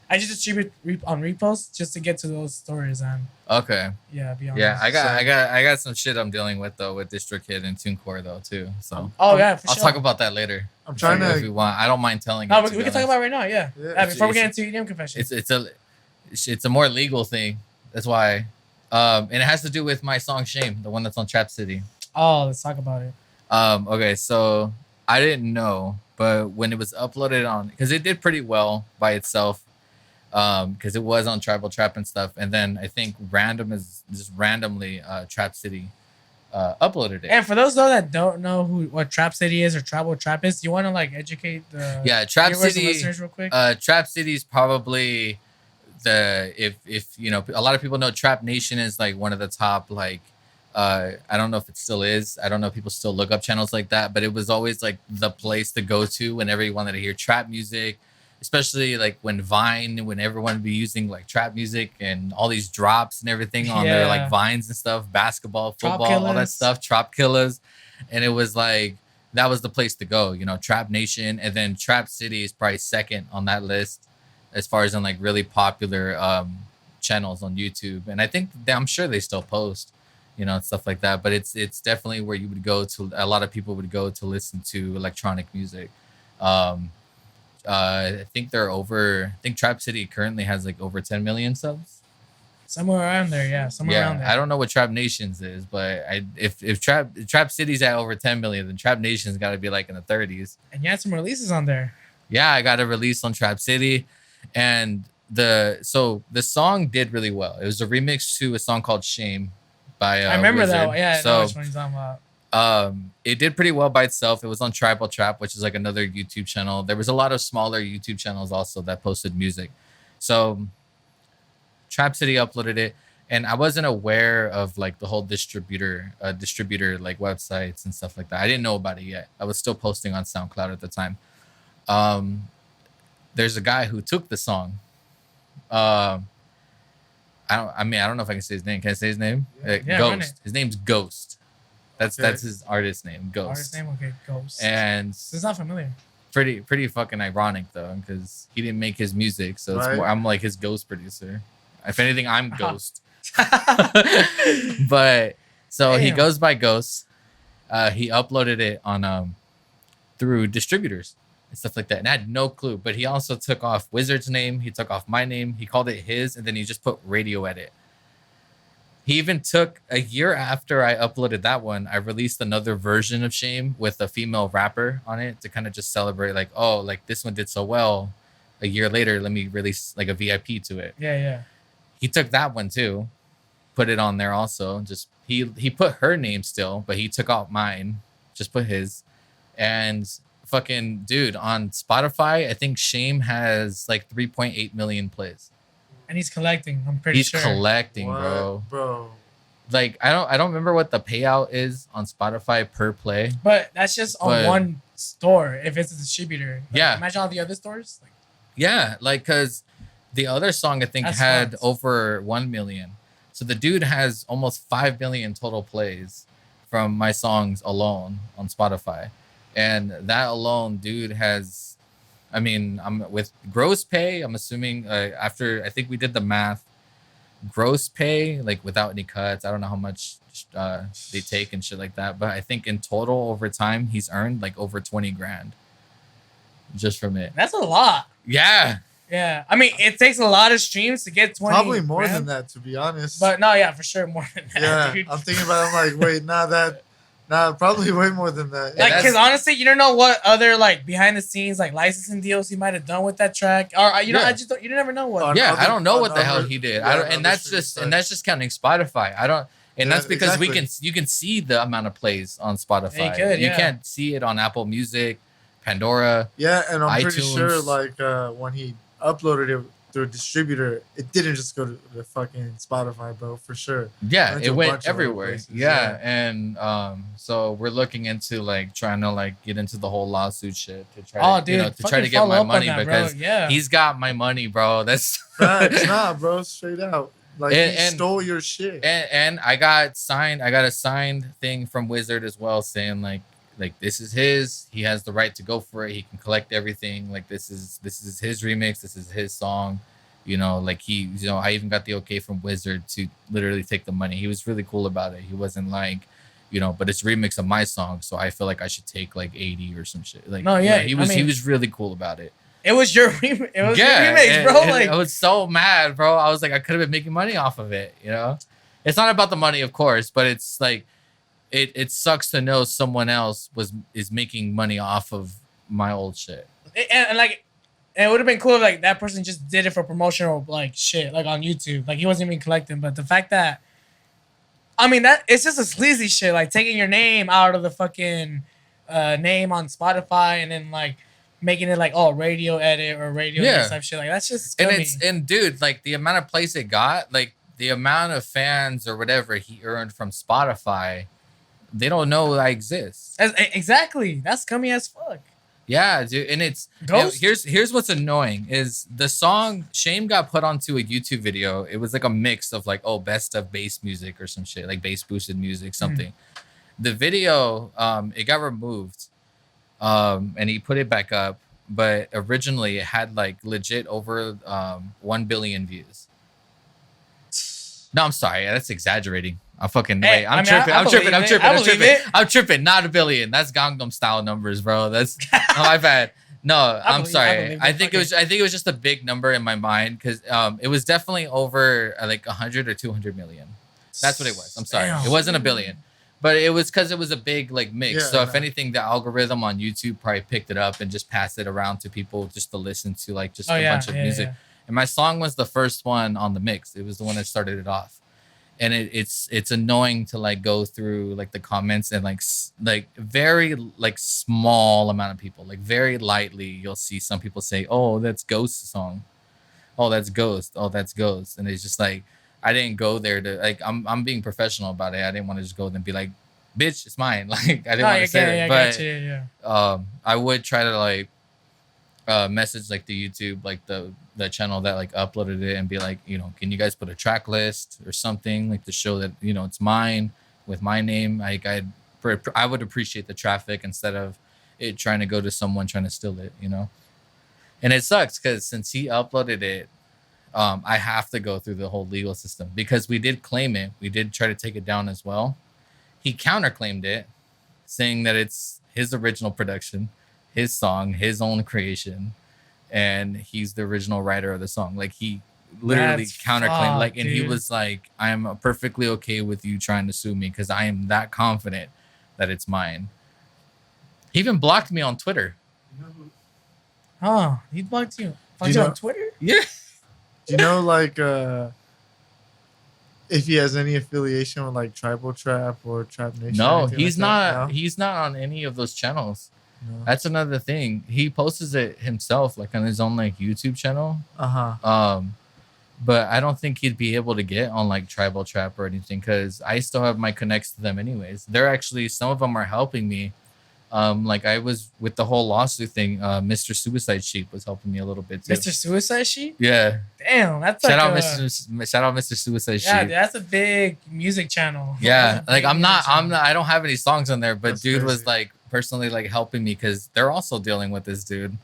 distribute on Repost just to get to those stores and okay. Yeah, be honest. Yeah, I got some shit I'm dealing with though with DistroKid and TuneCore though too. So I'll talk about that later. I'm trying to if you want. I don't mind telling. No, we can talk about it right now. Yeah. Yeah. Before we get into EDM Confessions. It's a more legal thing. That's why. And it has to do with my song Shame, the one that's on Trap City. Oh, let's talk about it. Okay, so I didn't know, but when it was uploaded on, because it did pretty well by itself, because it was on Tribal Trap and stuff, and then I think randomly Trap City uploaded it. And for those though that don't know what Trap City is or Tribal Trap is, you want to like educate the Trap City listeners real quick? Trap City is probably if you know, a lot of people know Trap Nation is like one of the top, like I don't know if it still is. I don't know if people still look up channels like that, but it was always like the place to go to whenever you wanted to hear trap music, especially like when everyone would be using like trap music and all these drops and everything on their like Vines and stuff, basketball, football, all that stuff, Trop Killers. And it was like, that was the place to go, you know, Trap Nation. And then Trap City is probably second on that list as far as in like really popular channels on YouTube. And I think I'm sure they still post, you know, stuff like that. But it's definitely where you would go to. A lot of people would go to listen to electronic music. I think I think Trap City currently has like over 10 million subs. Somewhere around there, yeah. Somewhere around there. I don't know what Trap Nations is, but if Trap City's at over 10 million, then Trap Nation's got to be like in the 30s. And you had some releases on there. Yeah, I got a release on Trap City, and the song did really well. It was a remix to a song called Shame by I remember Wizard. that one. Yeah, so, I know which one you're talking about. It did pretty well by itself. It was on Tribal Trap, which is like another YouTube channel. There was a lot of smaller YouTube channels also that posted music. So Trap City uploaded it, and I wasn't aware of like the whole distributor like websites and stuff like that. I didn't know about it yet. I was still posting on SoundCloud at the time. There's a guy who took the song. I don't know if I can say his name. Can I say his name? Yeah, Ghost. His name's Ghost. That's his artist name, Ghost. Artist name, okay, Ghost. And it's not familiar. Pretty fucking ironic though, because he didn't make his music, so it's more, I'm like his ghost producer. If anything, I'm Ghost. But so he goes by Ghost. He uploaded it on through Distributors and stuff like that, and I had no clue. But he also took off Wizard's name. He took off my name. He called it his, and then he just put Radio Edit. He even took a year after I uploaded that one, I released another version of Shame with a female rapper on it to kind of just celebrate, like, oh, like this one did so well. A year later, let me release like a VIP to it. Yeah. He took that one too, put it on there also. Just he put her name still, but he took out mine, just put his. And fucking dude, on Spotify, I think Shame has like 3.8 million plays. And he's collecting. I'm pretty sure. He's collecting, bro. Like I don't remember what the payout is on Spotify per play. But that's just on one store. If it's a distributor. Like, yeah. Imagine all the other stores. Like, yeah, like because the other song I think had over 1 million. So the dude has almost 5 million total plays from my songs alone on Spotify, and that alone, dude, has. I mean, I'm with gross pay. I'm assuming after I think we did the math, gross pay like without any cuts. I don't know how much they take and shit like that, but I think in total over time he's earned like over 20 grand just from it. That's a lot. Yeah. Yeah. I mean, it takes a lot of streams to get 20. Probably more than that, to be honest. But no, yeah, for sure more than that. Yeah, dude. I'm thinking about it. I'm like, wait, probably way more than that. Like, because honestly, you don't know what other like behind the scenes like licensing deals he might have done with that track, or you know, you never know what. I don't know what the hell he did. And that's just counting Spotify. That's because you can see the amount of plays on Spotify. You can't see it on Apple Music, Pandora. Yeah, and I'm pretty iTunes. sure like when he uploaded it through a distributor, it didn't just go to the fucking Spotify, bro, for sure. Yeah, it went everywhere. Yeah, and so we're looking into like trying to like get into the whole lawsuit shit to try to get my money because he's got my money, bro. That's nah, bro, straight out. Like he stole your shit. And I got a signed thing from Wizard as well saying like this is his. He has the right to go for it. He can collect everything. Like this is his remix. This is his song. You know, like I even got the okay from Wizard to literally take the money. He was really cool about it. He wasn't like, but it's a remix of my song, so I feel like I should take like 80 or some shit. Like, no, yeah, he was really cool about it. It was your remix. It was your remix, bro. Like I was so mad, bro. I was like, I could have been making money off of it. You know, it's not about the money, of course, but it's like, it sucks to know someone else is making money off of my old shit. And like, it would have been cool if like that person just did it for promotional like shit, like on YouTube. Like he wasn't even collecting, but the fact that, I mean, that it's just a sleazy shit, like taking your name out of the fucking name on Spotify and then like making it like radio edit or radio edit type shit. Like that's just scummy. And dude, like the amount of plays it got, like the amount of fans or whatever he earned from Spotify, they don't know I exist. Exactly. That's scummy as fuck. Yeah, dude, and it's here's what's annoying is the song Shame got put onto a YouTube video. It was like a mix of like best of bass music or some shit, like bass boosted music, something. The video it got removed, and he put it back up, but originally it had like legit over 1 billion views. No, I'm sorry, that's exaggerating. I'm fucking I'm tripping. Not a billion. That's Gangnam Style numbers, bro. That's my bad. No, I'm sorry. I think it was just a big number in my mind because it was definitely over like 100 or 200 million. That's what it was. I'm sorry. Damn. It wasn't a billion, but it was because it was a big like mix. Yeah, so if anything, the algorithm on YouTube probably picked it up and just passed it around to people just to listen to like just a bunch of music. Yeah. And my song was the first one on the mix. It was the one that started it off. And it's annoying to like go through like the comments and like very like small amount of people, like very lightly you'll see some people say, "Oh, that's Ghost song. Oh, that's Ghost. Oh, that's Ghost." And it's just like I didn't go there to like I'm being professional about it. I didn't want to just go and be like, "Bitch, it's mine." Like I didn't want to say it, but I would try to like message like the YouTube, like the channel that like uploaded it and be like, you know, can you guys put a track list or something like to show that, you know, it's mine with my name. Like I would appreciate the traffic instead of it trying to go to someone trying to steal it, you know. And it sucks because since he uploaded it, I have to go through the whole legal system because we did claim it. We did try to take it down as well. He counterclaimed it, saying that it's his original production, his song, his own creation, and he's the original writer of the song. Like he literally counterclaimed, like, and dude. He was like, "I am perfectly okay with you trying to sue me because I am that confident that it's mine." He even blocked me on Twitter. Oh, he blocked you? Blocked you on Twitter? Yeah. Do you know like if he has any affiliation with like Tribal Trap or Trap Nation? No, he's not. No? He's not on any of those channels. No. That's another thing. He posts it himself, like on his own like YouTube channel. But I don't think he'd be able to get on like Tribal Trap or anything because I still have my connects to them anyways. They're actually, some of them are helping me. Like I was with the whole lawsuit thing. Mr. Suicide Sheep was helping me a little bit too. Mr. Suicide Sheep? Yeah. Damn, that's shout out Mr. Suicide Sheep. Yeah, that's a big music channel. Yeah, like I'm not. I don't have any songs on there, but that's dude crazy. Was like personally like helping me because they're also dealing with this dude.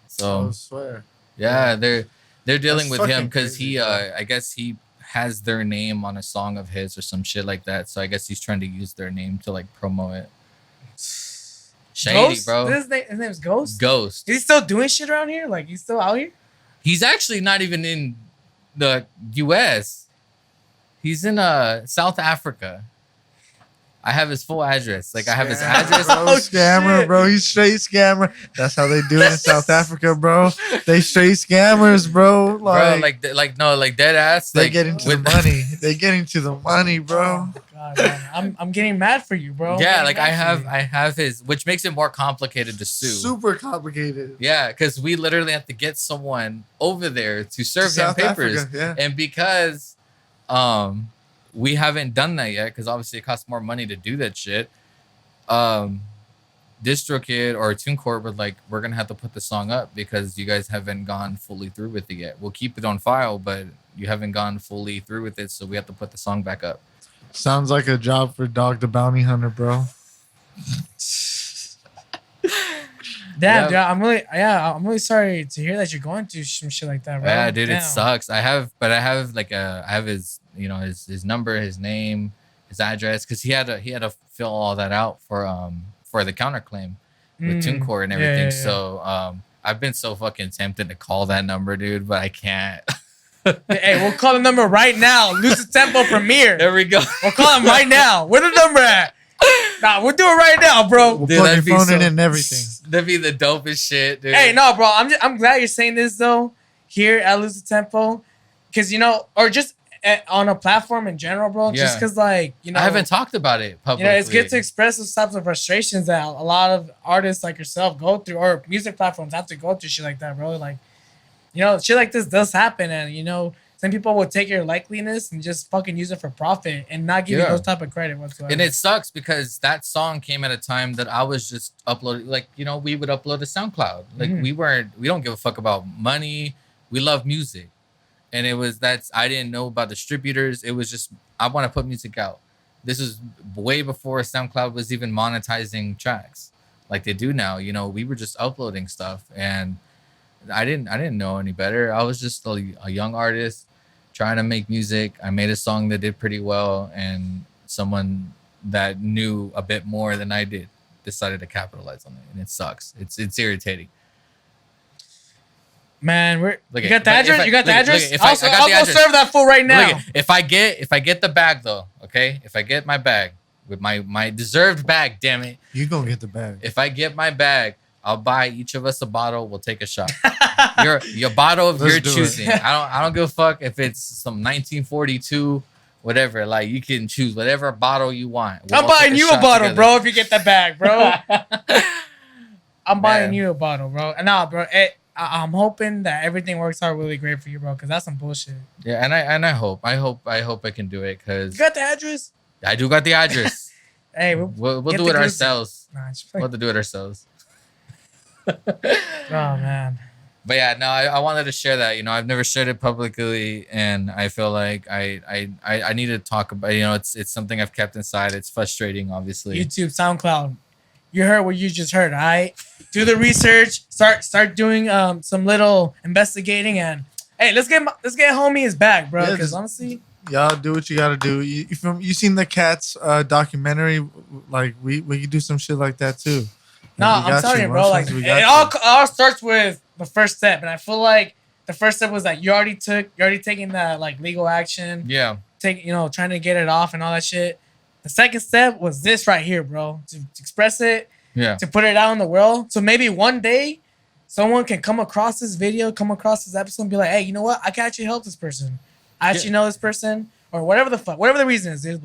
So I swear. Yeah, they're dealing with him because he I guess he has their name on a song of his or some shit like that. So I guess he's trying to use their name to like promo it. Shady, Ghost? bro. His name's Ghost? Ghost. Is he still doing shit around here? Like, he's still out here? He's actually not even in the U.S. He's in South Africa. I have his full address. Like, I have his address. Bro, scammer, bro. He's straight scammer. That's how they do it in South Africa, bro. They straight scammers, bro. Like, dead ass. They get into the money. They get into the money, bro. Oh, God, man. I'm getting mad for you, bro. Yeah, like I have his, which makes it more complicated to sue. Super complicated. Yeah, because we literally have to get someone over there to serve him papers. Africa, yeah. And because we haven't done that yet because obviously it costs more money to do that shit. DistroKid or TuneCore were like, we're gonna have to put the song up because you guys haven't gone fully through with it yet. We'll keep it on file, but you haven't gone fully through with it, so we have to put the song back up. Sounds like a job for Dog the Bounty Hunter, bro. Damn, yeah. Dude, I'm really sorry to hear that you're going through some shit like that, bro. Yeah, dude, it sucks. I have his, you know, his number, his name, his address, because he had to fill all that out for the counterclaim with TuneCore and everything. Yeah. So I've been so fucking tempted to call that number, dude, but I can't. Hey, we'll call the number right now. Lose the Tempo premiere. There we go. We'll call him right now. Where the number at? Nah, we'll do it right now, bro. We'll Dude, plug your that'd be phone in so- and everything. That'd be the dopest shit, dude. Hey, no, bro. I'm glad you're saying this though. Here at Lose the Tempo, because or just on a platform in general, bro. Yeah. Just because, like, I haven't talked about it publicly. it's good to express those types of frustrations that a lot of artists like yourself go through, or music platforms have to go through shit like that, bro. Like, shit like this does happen, and some people will take your likeliness and just fucking use it for profit and not give you those type of credit whatsoever. And it sucks because that song came at a time that I was just uploading, like, we would upload to SoundCloud. Like, we don't give a fuck about money. We love music. And I didn't know about distributors. It was just, I want to put music out. This is way before SoundCloud was even monetizing tracks like they do now. We were just uploading stuff, and I didn't know any better. I was just a young artist trying to make music. I made a song that did pretty well, and someone that knew a bit more than I did decided to capitalize on it, and it sucks. It's irritating. Man, Look you got the address? You got the address? I got the I'll go address. serve that fool right now. Look, if I get the bag though, okay? If I get my bag with my deserved bag, damn it. You gonna get the bag. If I get my bag, I'll buy each of us a bottle. We'll take a shot. your bottle of Let's your do it. choosing. I don't give a fuck if it's some 1942, whatever. Like, you can choose whatever bottle you want. I'm buying you a bottle, bro, if you get the bag, bro. I'm buying you a bottle, bro. And nah, bro, I'm hoping that everything works out really great for you, bro, because that's some bullshit. Yeah, and I hope I can do it, because You got the address? I do got the address. Hey, We'll get do the it goose. ourselves. Nah, just We'll have to do it ourselves. Oh, man. But yeah, no, I wanted to share that. I've never shared it publicly, and I feel like I need to talk about. It's something I've kept inside. It's frustrating, obviously. YouTube, SoundCloud. You heard what you just heard, all right? Do the research. Start doing some little investigating, and hey, let's get homie his bag, bro. Yeah, Because just- honestly, Y'all do what you gotta do. You seen the Cats documentary? Like, we could do some shit like that too. no, We I'm got telling you, bro. Motionzz, Like, we it got you. all starts with the first step, and I feel like the first step was like you're already taking that like legal action. Yeah. Trying to get it off and all that shit. The second step was this right here, bro. To express it, Yeah. to put it out in the world. So maybe one day someone can come across this video, come across this episode, and be like, hey, you know what? I can actually help this person. I actually know this person, or whatever the reason is, dude.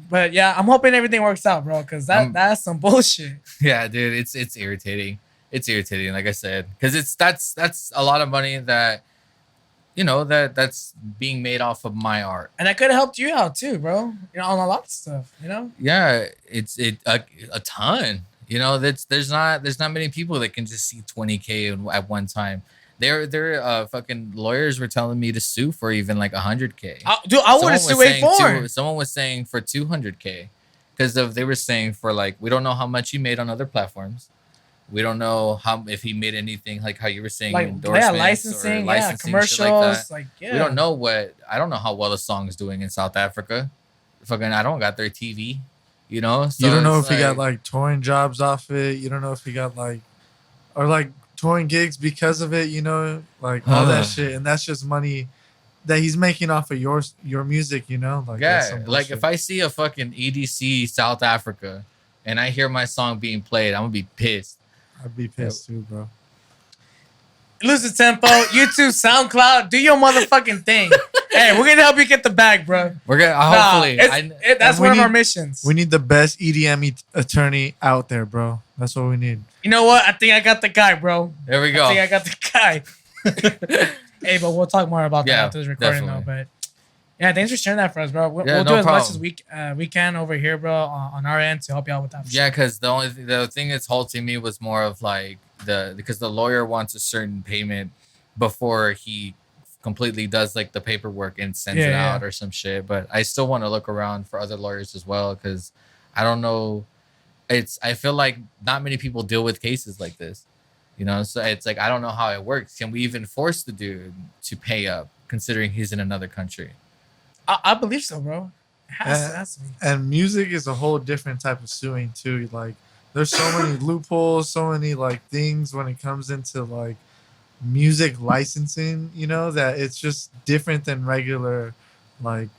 But yeah, I'm hoping everything works out, bro, because that's some bullshit. Yeah, dude, it's irritating. It's irritating, like I said, because that's a lot of money that that's being made off of my art. And I could have helped you out too, bro. On a lot of stuff, Yeah, it's a ton. There's not many people that can just see 20K at one time. Their fucking lawyers were telling me to sue for even like 100K. Dude, I would have sued way more. Someone was saying for 200K, because they were saying for, like, we don't know how much he made on other platforms. We don't know if he made anything, like how you were saying, Like, endorsements, licensing, or licensing, commercials, shit like that. We don't know I don't know how well the song is doing in South Africa. Fucking, I don't got their TV, So you don't know if it's he got like touring jobs off it. You don't know if he got like touring gigs because of it. Like all that shit, and that's just money that he's making off of your music. Like, that's some like bullshit. if I see a fucking EDC South Africa and I hear my song being played, I'm gonna be pissed. I'd be pissed too, bro. Lose the Tempo, YouTube, SoundCloud, do your motherfucking thing. Hey, we're gonna help you get the bag, bro. We're gonna hopefully. That's one of our missions. We need the best EDM attorney out there, bro. That's what we need. You know what? I think I got the guy, bro. There we go. I think I got the guy. Hey, but we'll talk more about that after this recording, definitely. though. But yeah, thanks for sharing that for us, bro. We'll Yeah, do no as much problem. as we can over here, bro, on our end to help you out with that. Yeah, because the thing that's halting me was more of like because the lawyer wants a certain payment before he completely does like the paperwork and sends it out or some shit. But I still want to look around for other lawyers as well, because I don't know. I feel like not many people deal with cases like this, So it's like, I don't know how it works. Can we even force the dude to pay up, considering he's in another country? I believe so, bro. It has to be. And music is a whole different type of suing too. Like, there's so many loopholes, so many like things when it comes into like music licensing, you know, that it's just different than regular like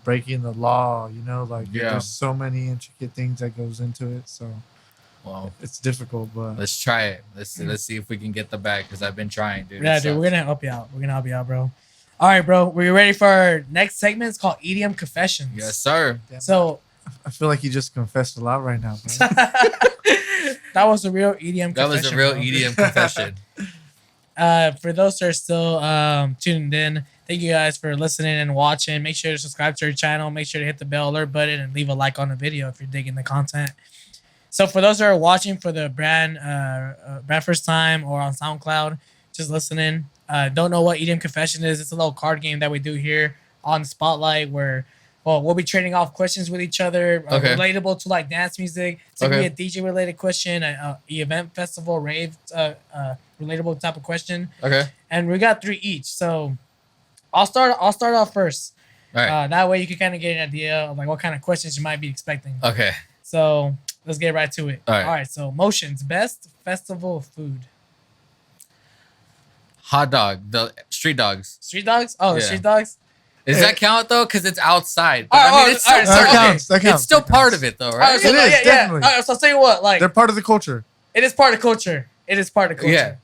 breaking the law, you know, like there's so many intricate things that goes into it. So well, it's difficult, but let's try it. Let's see if we can get the bag because I've been trying, dude. Yeah, dude, we're gonna help you out. We're gonna help you out, bro. All right, bro. We're ready for our next segment. It's called EDM Confessions. Yes, sir. damn, So I feel like you just confessed a lot right now, bro. that was a real EDM confession. That was a real bro. EDM confession. For those that are still tuned in, thank you guys for listening and watching. Make sure to subscribe to our channel. Make sure to hit the bell alert button and leave a like on the video if you're digging the content. So for those that are watching for the brand first time or on SoundCloud, just listening, don't know what EDM Confession is. It's a little card game that we do here on Spotlight where we'll be trading off questions with each other relatable to like dance music. It's going to be a DJ related question, an event festival, rave relatable type of question. Okay. And we got 3 each. So I'll start off first. All right. That way you can kind of get an idea of like what kind of questions you might be expecting. Okay. So let's get right to it. All right. So Motionzz, best festival food. Hot dog, the street dogs. Street dogs? Oh, the Yeah. street dogs? Does that count though? Because it's outside. But, All right, I mean, it's all right, still so- that okay. counts. That counts. It's still that part counts. of it though, All right, right? so, It is, yeah. definitely. All right, so I'll tell you what, like They're part of the culture. it is part of culture. It is part of culture. Yeah.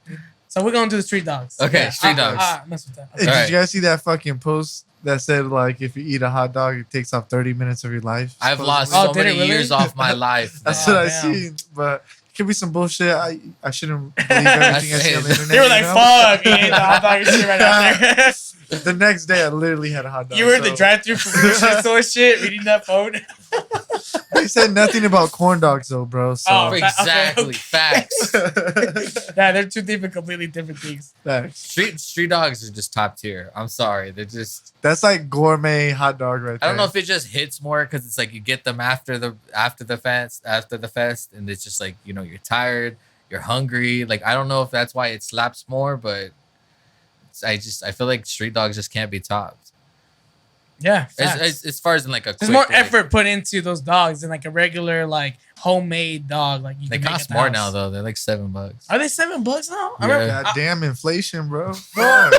So we're gonna do the street dogs. Okay, street dogs. Mess with that. Hey, All did right. you guys see that fucking post that said like if you eat a hot dog, it takes off 30 minutes of your life? I've lost Oh, so did it many really? years off my life. That's Oh, what I damn. seen, but it could be some bullshit. I shouldn't believe everything I see on the internet. They were like, you know? "Fuck, you ate the hot dog and shit right out there." The next day, I literally had a hot dog. You were in the so- drive-through for grocery store shit, reading that phone. They said nothing about corn dogs though, bro. So Oh, Exactly. okay. Facts. Yeah, they're two completely different things. Facts. Street dogs are just top tier. I'm sorry. They're just That's like gourmet hot dog right there. I don't know if it just hits more because it's like you get them after the fest, and it's just like, you know, you're tired, you're hungry. Like I don't know if that's why it slaps more, but I feel like street dogs just can't be topped. Yeah, facts. As far as in like a There's quick, more like, effort put into those dogs than like a regular like homemade dog. Like you They can make cost at the more house. now though. They're like $7. Are they $7 now? I Yeah. remember, God damn inflation, bro. bro.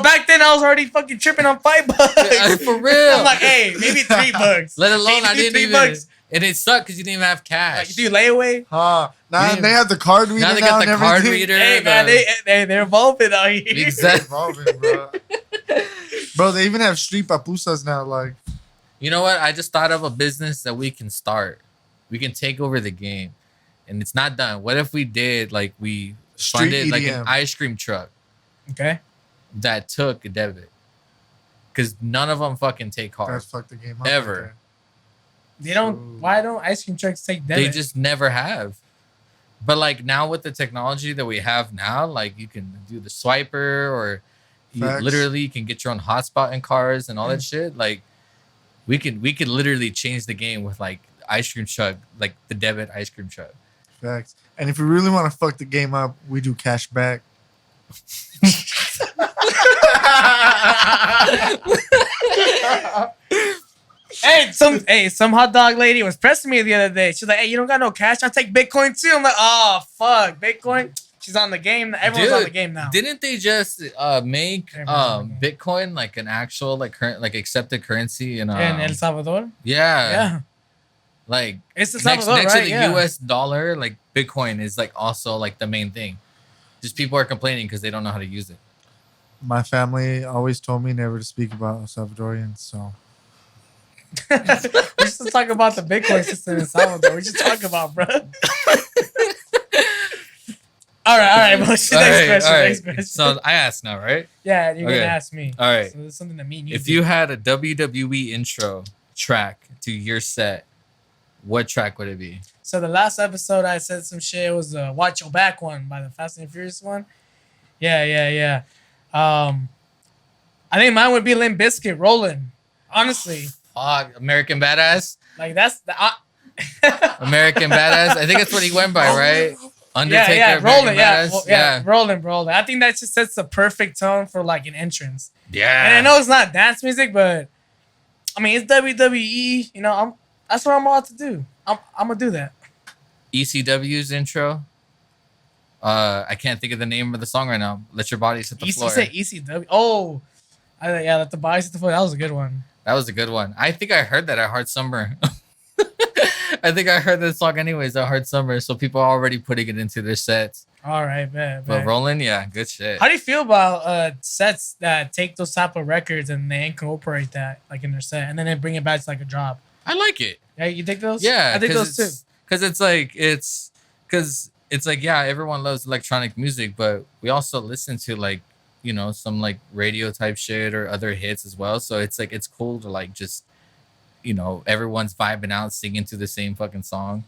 Back then I was already fucking tripping on $5. For real. I'm like, hey, maybe $3. Let alone Maybe I didn't even. $3. And it sucked because you didn't even have Like, cash. do layaway? Now Yeah. they have the card reader Now they got and the card everything. reader. Hey man, they're evolving out here. Exactly. Evolving, bro. Bro, they even have street papusas now. Like, You know what? I just thought of a business that we can start. We can take over the game, and it's not done. What if we did like we Street funded like EDM. an ice cream truck Okay. that took a debit? Because none of them fucking take that's cards. fucked the game up. Ever. right there. They don't. True. Why don't ice cream trucks take debit? They just never have. But like now with the technology that we have now, like you can do the swiper, or you Facts. literally can get your own hotspot in cars and all that shit. Like we could literally change the game with like ice cream truck, like the debit ice cream truck. Facts. And if we really want to fuck the game up, we do cash back. Some hot dog lady was pressing me the other day. She's like, "Hey, you don't got no cash? I'll take Bitcoin too." I'm like, "Oh fuck, Bitcoin." She's on the game. Everyone's on the game now. Didn't they just make Everyone's on the game. Bitcoin like an actual like current like accepted currency in In El Salvador. yeah. Yeah, Like it's El next Salvador, to right? the Yeah. US dollar, like Bitcoin is like also like the main thing. Just people are complaining because they don't know how to use it. My family always told me never to speak about El Salvadorians, so We should talk about the Bitcoin system in Salvador. We should talk about, bro. All right. Well, next question. So I asked now, right? Yeah, you're Okay. gonna ask me. All right. So there's something that me and you. If do. you had a WWE intro track to your set, what track would it be? So the last episode I said some shit. It was the Watch Your Back one by the Fast and Furious one. Yeah. I think mine would be Limp Bizkit, Rolling. Honestly, American Badass? like that's the. American Badass? I think that's what he went by, right? Undertaker, Yeah, American Rolling, yeah, Badass? Rolling. I think that just sets the perfect tone for like an entrance. Yeah. And I know it's not dance music, but I mean it's WWE. You know, that's what I'm about to do. I'm gonna do that. ECW's intro. I can't think of the name of the song right now. Let Your Bodies Hit the Floor. You say ECW? Oh, yeah, Let the Bodies Hit the Floor. That was a good one. That was a good one. I think I heard that at Hard Summer. I think I heard this song anyways at Hard Summer, so people are already putting it into their sets. All right, man. But Roland, yeah, good shit. How do you feel about sets that take those type of records and they incorporate that like in their set and then they bring it back to like a drop? I like it. Yeah, you think those? Yeah, I think those too. Because it's like yeah, everyone loves electronic music, but we also listen to like some like radio type shit or other hits as well. So it's like it's cool to like just everyone's vibing out, singing to the same fucking song.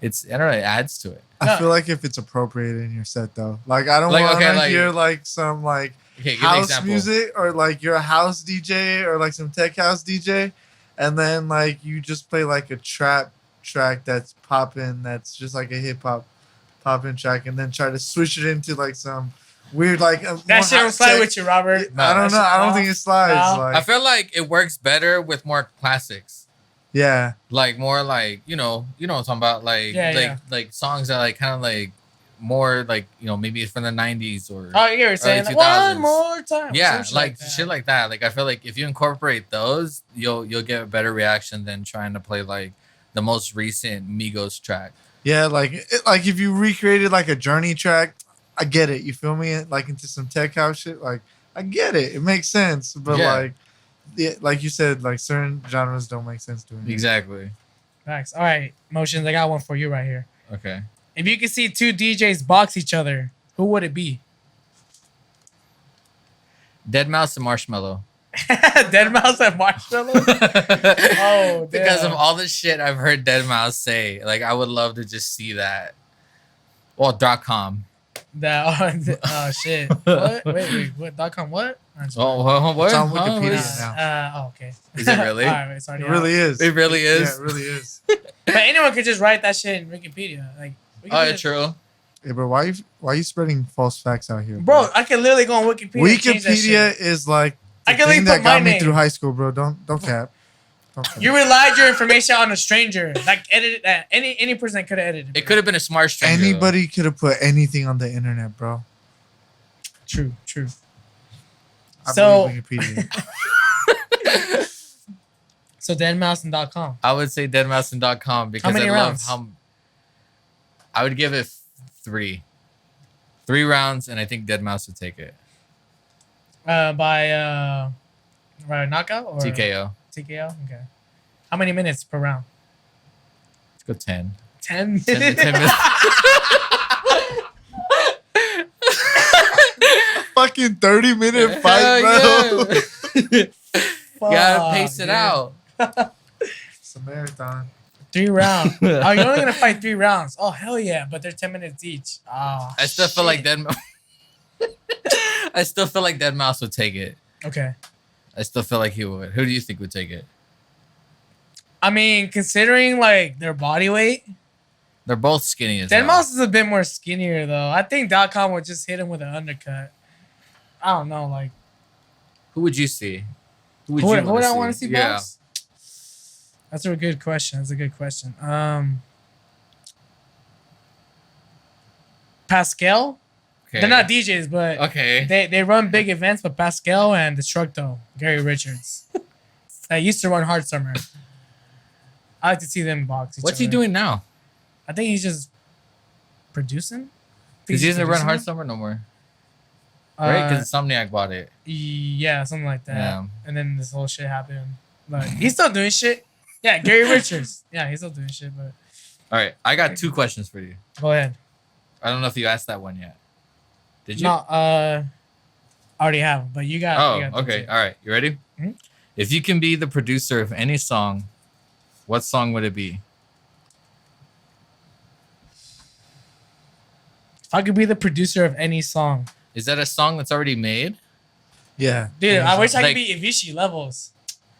I don't know, it adds to it. I feel like if it's appropriate in your set though, like I don't want to hear like some like house music or like you're a house DJ or like some tech house DJ, and then like you just play like a trap track that's popping, that's just like a hip hop popping track, and then try to switch it into like some weird like that shit will slide with you, Robert. I don't know. I don't think it slides. No. Like, I feel like it works better with more classics. Yeah, like more like what I'm talking about, like songs that like kind of like more like maybe from the 90s or you're saying like, one more time, like shit like that. Like I feel like if you incorporate those, you'll get a better reaction than trying to play like the most recent Migos track. Yeah, like if you recreated like a Journey track, I get it. You feel me? Like into some tech house shit, like I get it. It makes sense, but like. Yeah, like you said, like certain genres don't make sense to me. Exactly. Thanks. All right, Motionzz, I got one for you right here. Okay. If you could see two DJs box each other, who would it be? Deadmau5 and Marshmello. Deadmau5 and Marshmello? Oh, damn. Because of all the shit I've heard Deadmau5 say, like I would love to just see that. Well, .com. Shit. What? Wait. What? .com? What? What? It's on Wikipedia now. Okay. Is it really? All right, sorry, it really is. It really is. Yeah, it really is. But anyone could just write that shit in Wikipedia. Like, true. Hey, bro, why are you spreading false facts out here, bro? I can literally go on Wikipedia. Wikipedia is like the thing that got me through high school, bro. Don't cap. You relied your information on a stranger. Like edited that. Any person could have edited. It could have been a smart stranger. Anybody could have put anything on the internet, bro. True. I believe Wikipedia. So Deadmau5.com. I would say Deadmau5.com because how many rounds? I would give it 3 rounds, and I think Deadmau5 would take it. By knockout or TKO. TKO. Okay. How many minutes per round? Let's go 10. 10 minutes. 10 minutes. Fucking 30-minute fight, bro. Yeah. Gotta pace it out. It's a marathon. 3 rounds. Oh, you're only gonna fight 3 rounds. Oh, hell yeah! But they're 10 minutes each. Oh, I still feel like Deadmau5 would take it. Okay. I still feel like he would. Who do you think would take it? I mean, considering like their body weight, they're both skinny as Deadmau5 is a bit more skinnier though. I think .com would just hit him with an undercut. I don't know, like. Who would you see? Who would I want to see box? That's a good question. Pascal? Okay. They're not DJs, but okay. They run big events, but Pascal and Destructo, Gary Richards. That used to run Hard Summer. I like to see them box each What's other. he doing now? I think he's just producing. Because he doesn't run Hard Summer no more. Right? Because Insomniac bought it. Yeah, something like that. Yeah. And then this whole shit happened. But he's still doing shit. Yeah, Gary Richards. Yeah, he's still doing shit. But all right, I got 2 questions for you. Go ahead. I don't know if you asked that one yet. Did you? No, I already have. But you got. Oh, you got okay. All right, you ready? Mm-hmm. If you can be the producer of any song, what song would it be? If I could be the producer of any song. Is that a song that's already made? Yeah. Dude, I wish I could be Avicii levels.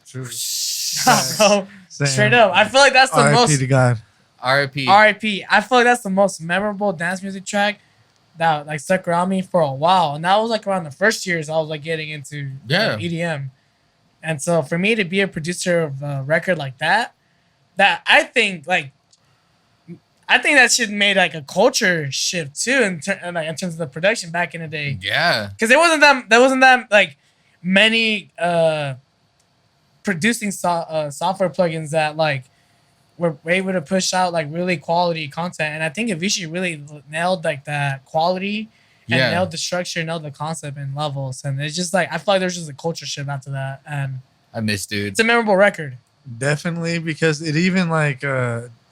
True. Bro, straight up. I feel like that's the most. R.I.P. to God. R.I.P. R.I.P. I feel like that's the most memorable dance music track that like stuck around me for a while. And that was like around the first years I was like getting into EDM. And so for me to be a producer of a record like that I think like I think that shit made like a culture shift too in terms of the production back in the day. Yeah. Because there wasn't that like many producing software plugins that like were able to push out like really quality content. And I think Avicii really nailed like that quality and nailed the structure, nailed the concept and levels. And it's just like I feel like there's just a culture shift after that. And I miss dude. It's a memorable record. Definitely, because it even like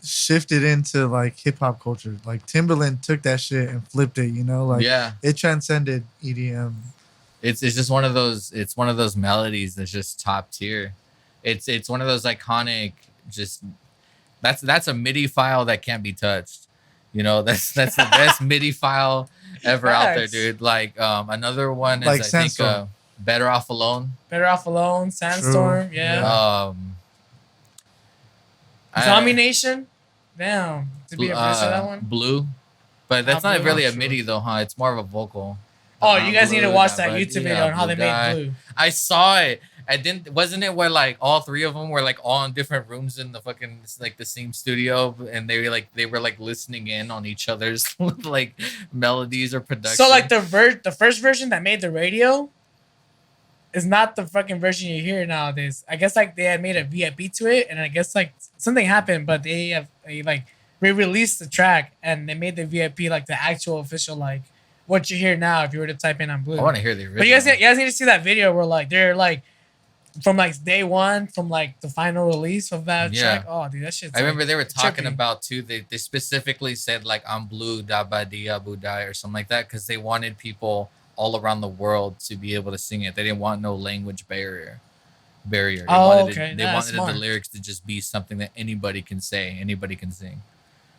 shifted into like hip hop culture. Like Timbaland took that shit and flipped it, you know, like it transcended EDM. It's just one of those. It's one of those melodies that's just top tier. It's one of those iconic. Just that's a MIDI file that can't be touched. You know, that's the best MIDI file ever out there, dude. Like another one is like I think Better Off Alone. Better Off Alone, Sandstorm, Zombie Nation. Damn, to be a producer that one. Blue, but that's not really a MIDI though, huh? It's more of a vocal. Oh, you guys need to watch that YouTube video on how they made Blue. I saw it. I didn't. Wasn't it where like all three of them were like all in different rooms in the fucking like the same studio, and they were like listening in on each other's like melodies or production. So like the first version that made the radio is not the fucking version you hear nowadays. I guess like they had made a VIP to it, and I guess like something happened, but they like re-released the track and they made the VIP like the actual official like what you hear now if you were to type in on Blue. I want to hear the original. But you guys need to see that video where like they're like from like day one from like the final release of that track. Oh, dude, that shit's I remember they were talking trippy. about too. They specifically said like I'm Blue da ba dia budai or something like that because they wanted people all around the world to be able to sing it. They didn't want no language barrier. They wanted the lyrics to just be something that anybody can say, anybody can sing.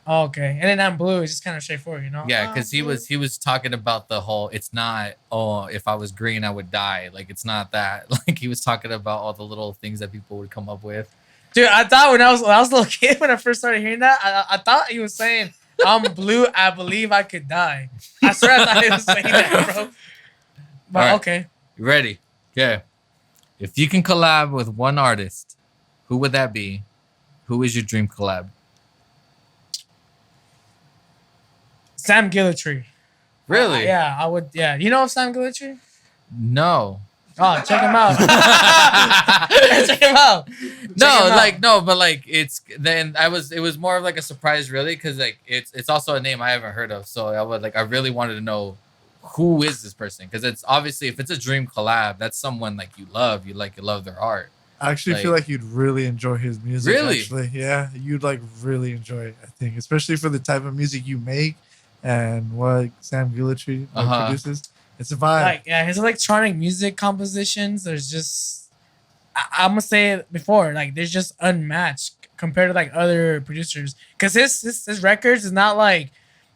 Oh, okay. And then on Blue, it's just kind of straightforward, you know? Yeah, because he was talking about the whole, it's not, if I was green, I would die. Like, it's not that. Like, he was talking about all the little things that people would come up with. Dude, I thought when I was a little kid, when I first started hearing that, I thought he was saying, I'm blue, I believe I could die. I swear I thought he was saying that, bro. But right. Okay. You ready? Okay. If you can collab with one artist, who would that be? Who is your dream collab? Sam Gilletry. Really? Yeah, I would. Yeah. You know of Sam Gilletry? No. Oh, check him out. Check him out. But like it was more of like a surprise really because like it's also a name I haven't heard of. So I really wanted to know who is this person? Because it's obviously if it's a dream collab, that's someone like you love their art. I actually feel like you'd really enjoy his music. Really? Actually. Yeah, you'd like really enjoy it, I think. Especially for the type of music you make and what Sam Gilletry produces. It's a vibe. Like, yeah, his electronic music compositions, there's just I'm gonna say it before, like there's just unmatched compared to like other producers. Cause his records is not like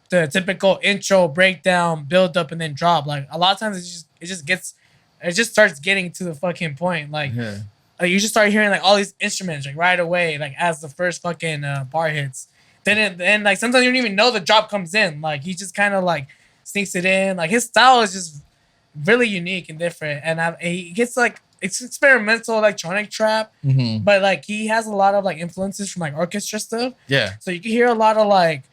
the typical intro, breakdown, build up, and then drop. Like a lot of times it just starts getting to the fucking point. Like, like you just start hearing like all these instruments like right away, like as the first fucking bar hits. Then like sometimes you don't even know the drop comes in. Like he just kind of like sneaks it in. Like his style is just really unique and different. And he gets like it's experimental electronic trap, but like he has a lot of like influences from like orchestra stuff. Yeah. So you can hear a lot of like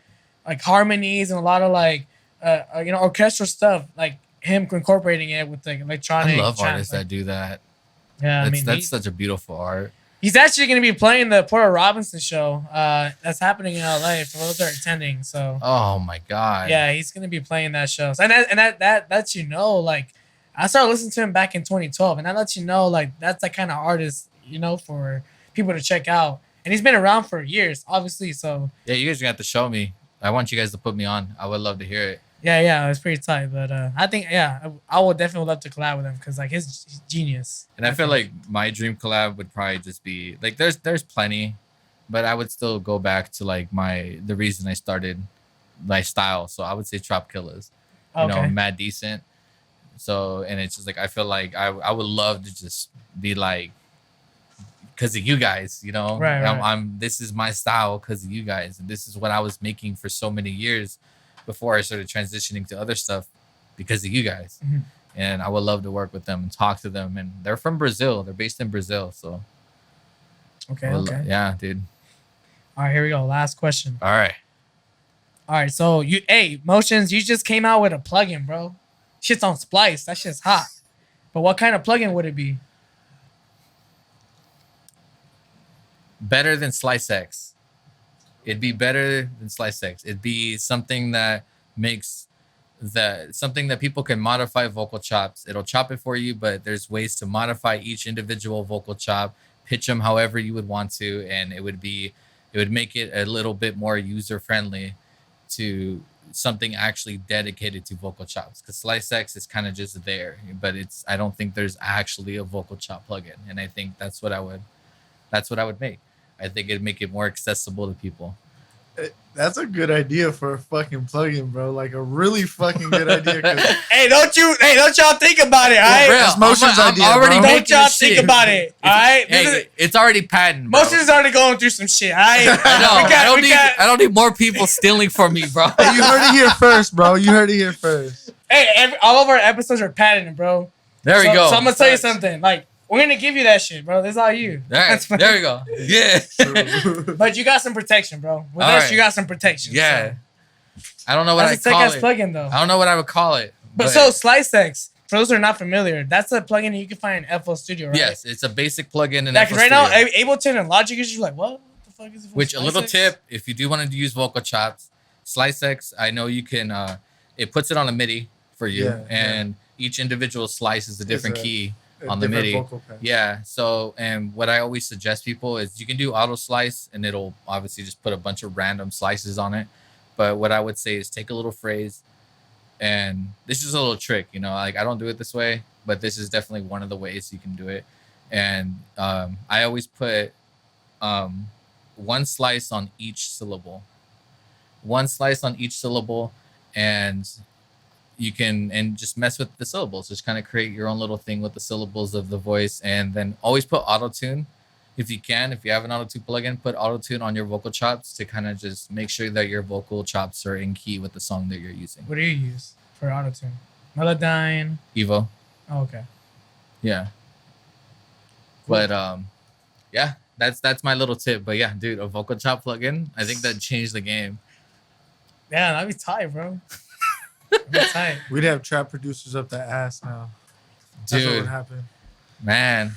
harmonies and a lot of like orchestral stuff, like him incorporating it with like electronic. I love artists that do that. Yeah, that's such a beautiful art. He's actually going to be playing the Porter Robinson show. That's happening in LA for those that are attending. So. Oh my god. Yeah, he's going to be playing that show. So, that lets you know, like, I started listening to him back in 2012, and that lets you know, like, that's the kind of artist, for people to check out. And he's been around for years, obviously. So. Yeah, you guys are going to have to show me. I want you guys to put me on. I would love to hear it. Yeah, it's pretty tight. But I think, I would definitely love to collab with him because, like, he's genius. And I feel like my dream collab would probably just be, like, there's plenty, but I would still go back to, like, the reason I started my style. So I would say Trop Killers. Mad Decent. So, and it's just, like, I feel like I would love to just be, like, because of you guys, Right. This is my style because of you guys. And this is what I was making for so many years before I started transitioning to other stuff because of you guys. And I would love to work with them and talk to them. And they're from Brazil. They're based in Brazil. So. Okay. Yeah, dude. All right, here we go. Last question. All right. All right, so Motionzz, you just came out with a plugin, bro. Shit's on Splice. That shit's hot. But what kind of plugin would it be? Better than Slice X. It'd be better than Slice X. It'd be something that makes something that people can modify vocal chops. It'll chop it for you, but there's ways to modify each individual vocal chop, pitch them however you would want to, and it would make it a little bit more user friendly to something actually dedicated to vocal chops. Because Slice X is kind of just there, but I don't think there's actually a vocal chop plugin, and I think that's what I would make. I think it'd make it more accessible to people. That's a good idea for a fucking plugin, bro. Like a really fucking good idea. Hey, don't y'all think about it, all right? That's Motionzz idea, already bro. Don't y'all think about it, all right? It's already patent, bro. Motionzz already going through some shit, all right? I don't need more people stealing from me, bro. Hey, you heard it here first, bro. You heard it here first. Hey, all of our episodes are patented, bro. There we go. So I'm gonna tell you something. Like, we're gonna give you that shit, bro. This is all you. All right, there we go. Yeah. But you got some protection, bro. With All us, right. you got some protection. Yeah. So. I don't know what That's I a call sick-ass it. plugin, though. I don't know what I would call it. But so Slice X, for those who are not familiar, that's a plugin that you can find in FL Studio, right? Yes, it's a basic plugin in Like FL right now, Studio. Ableton and Logic is just like, what the fuck is it? Which a little tip, if you do want to use vocal chops, Slice X, I know you can. It puts it on a MIDI for you, and each individual slice is a different key on the MIDI. Yeah. So, and what I always suggest people is you can do auto slice, and it'll obviously just put a bunch of random slices on it. But what I would say is take a little phrase, and this is a little trick, like I don't do it this way, but this is definitely one of the ways you can do it. And I always put one slice on each syllable. And you can just mess with the syllables. Just kind of create your own little thing with the syllables of the voice, and then always put auto-tune if you can. If you have an auto-tune plugin, put auto-tune on your vocal chops to kind of just make sure that your vocal chops are in key with the song that you're using. What do you use for auto-tune? Melodyne? Evo. Oh, okay. Yeah. But yeah, that's my little tip. But yeah, dude, a vocal chop plugin, I think that changed the game. Yeah, that'd be tight, bro. We'd have trap producers up the ass now. That's what would happen. Man.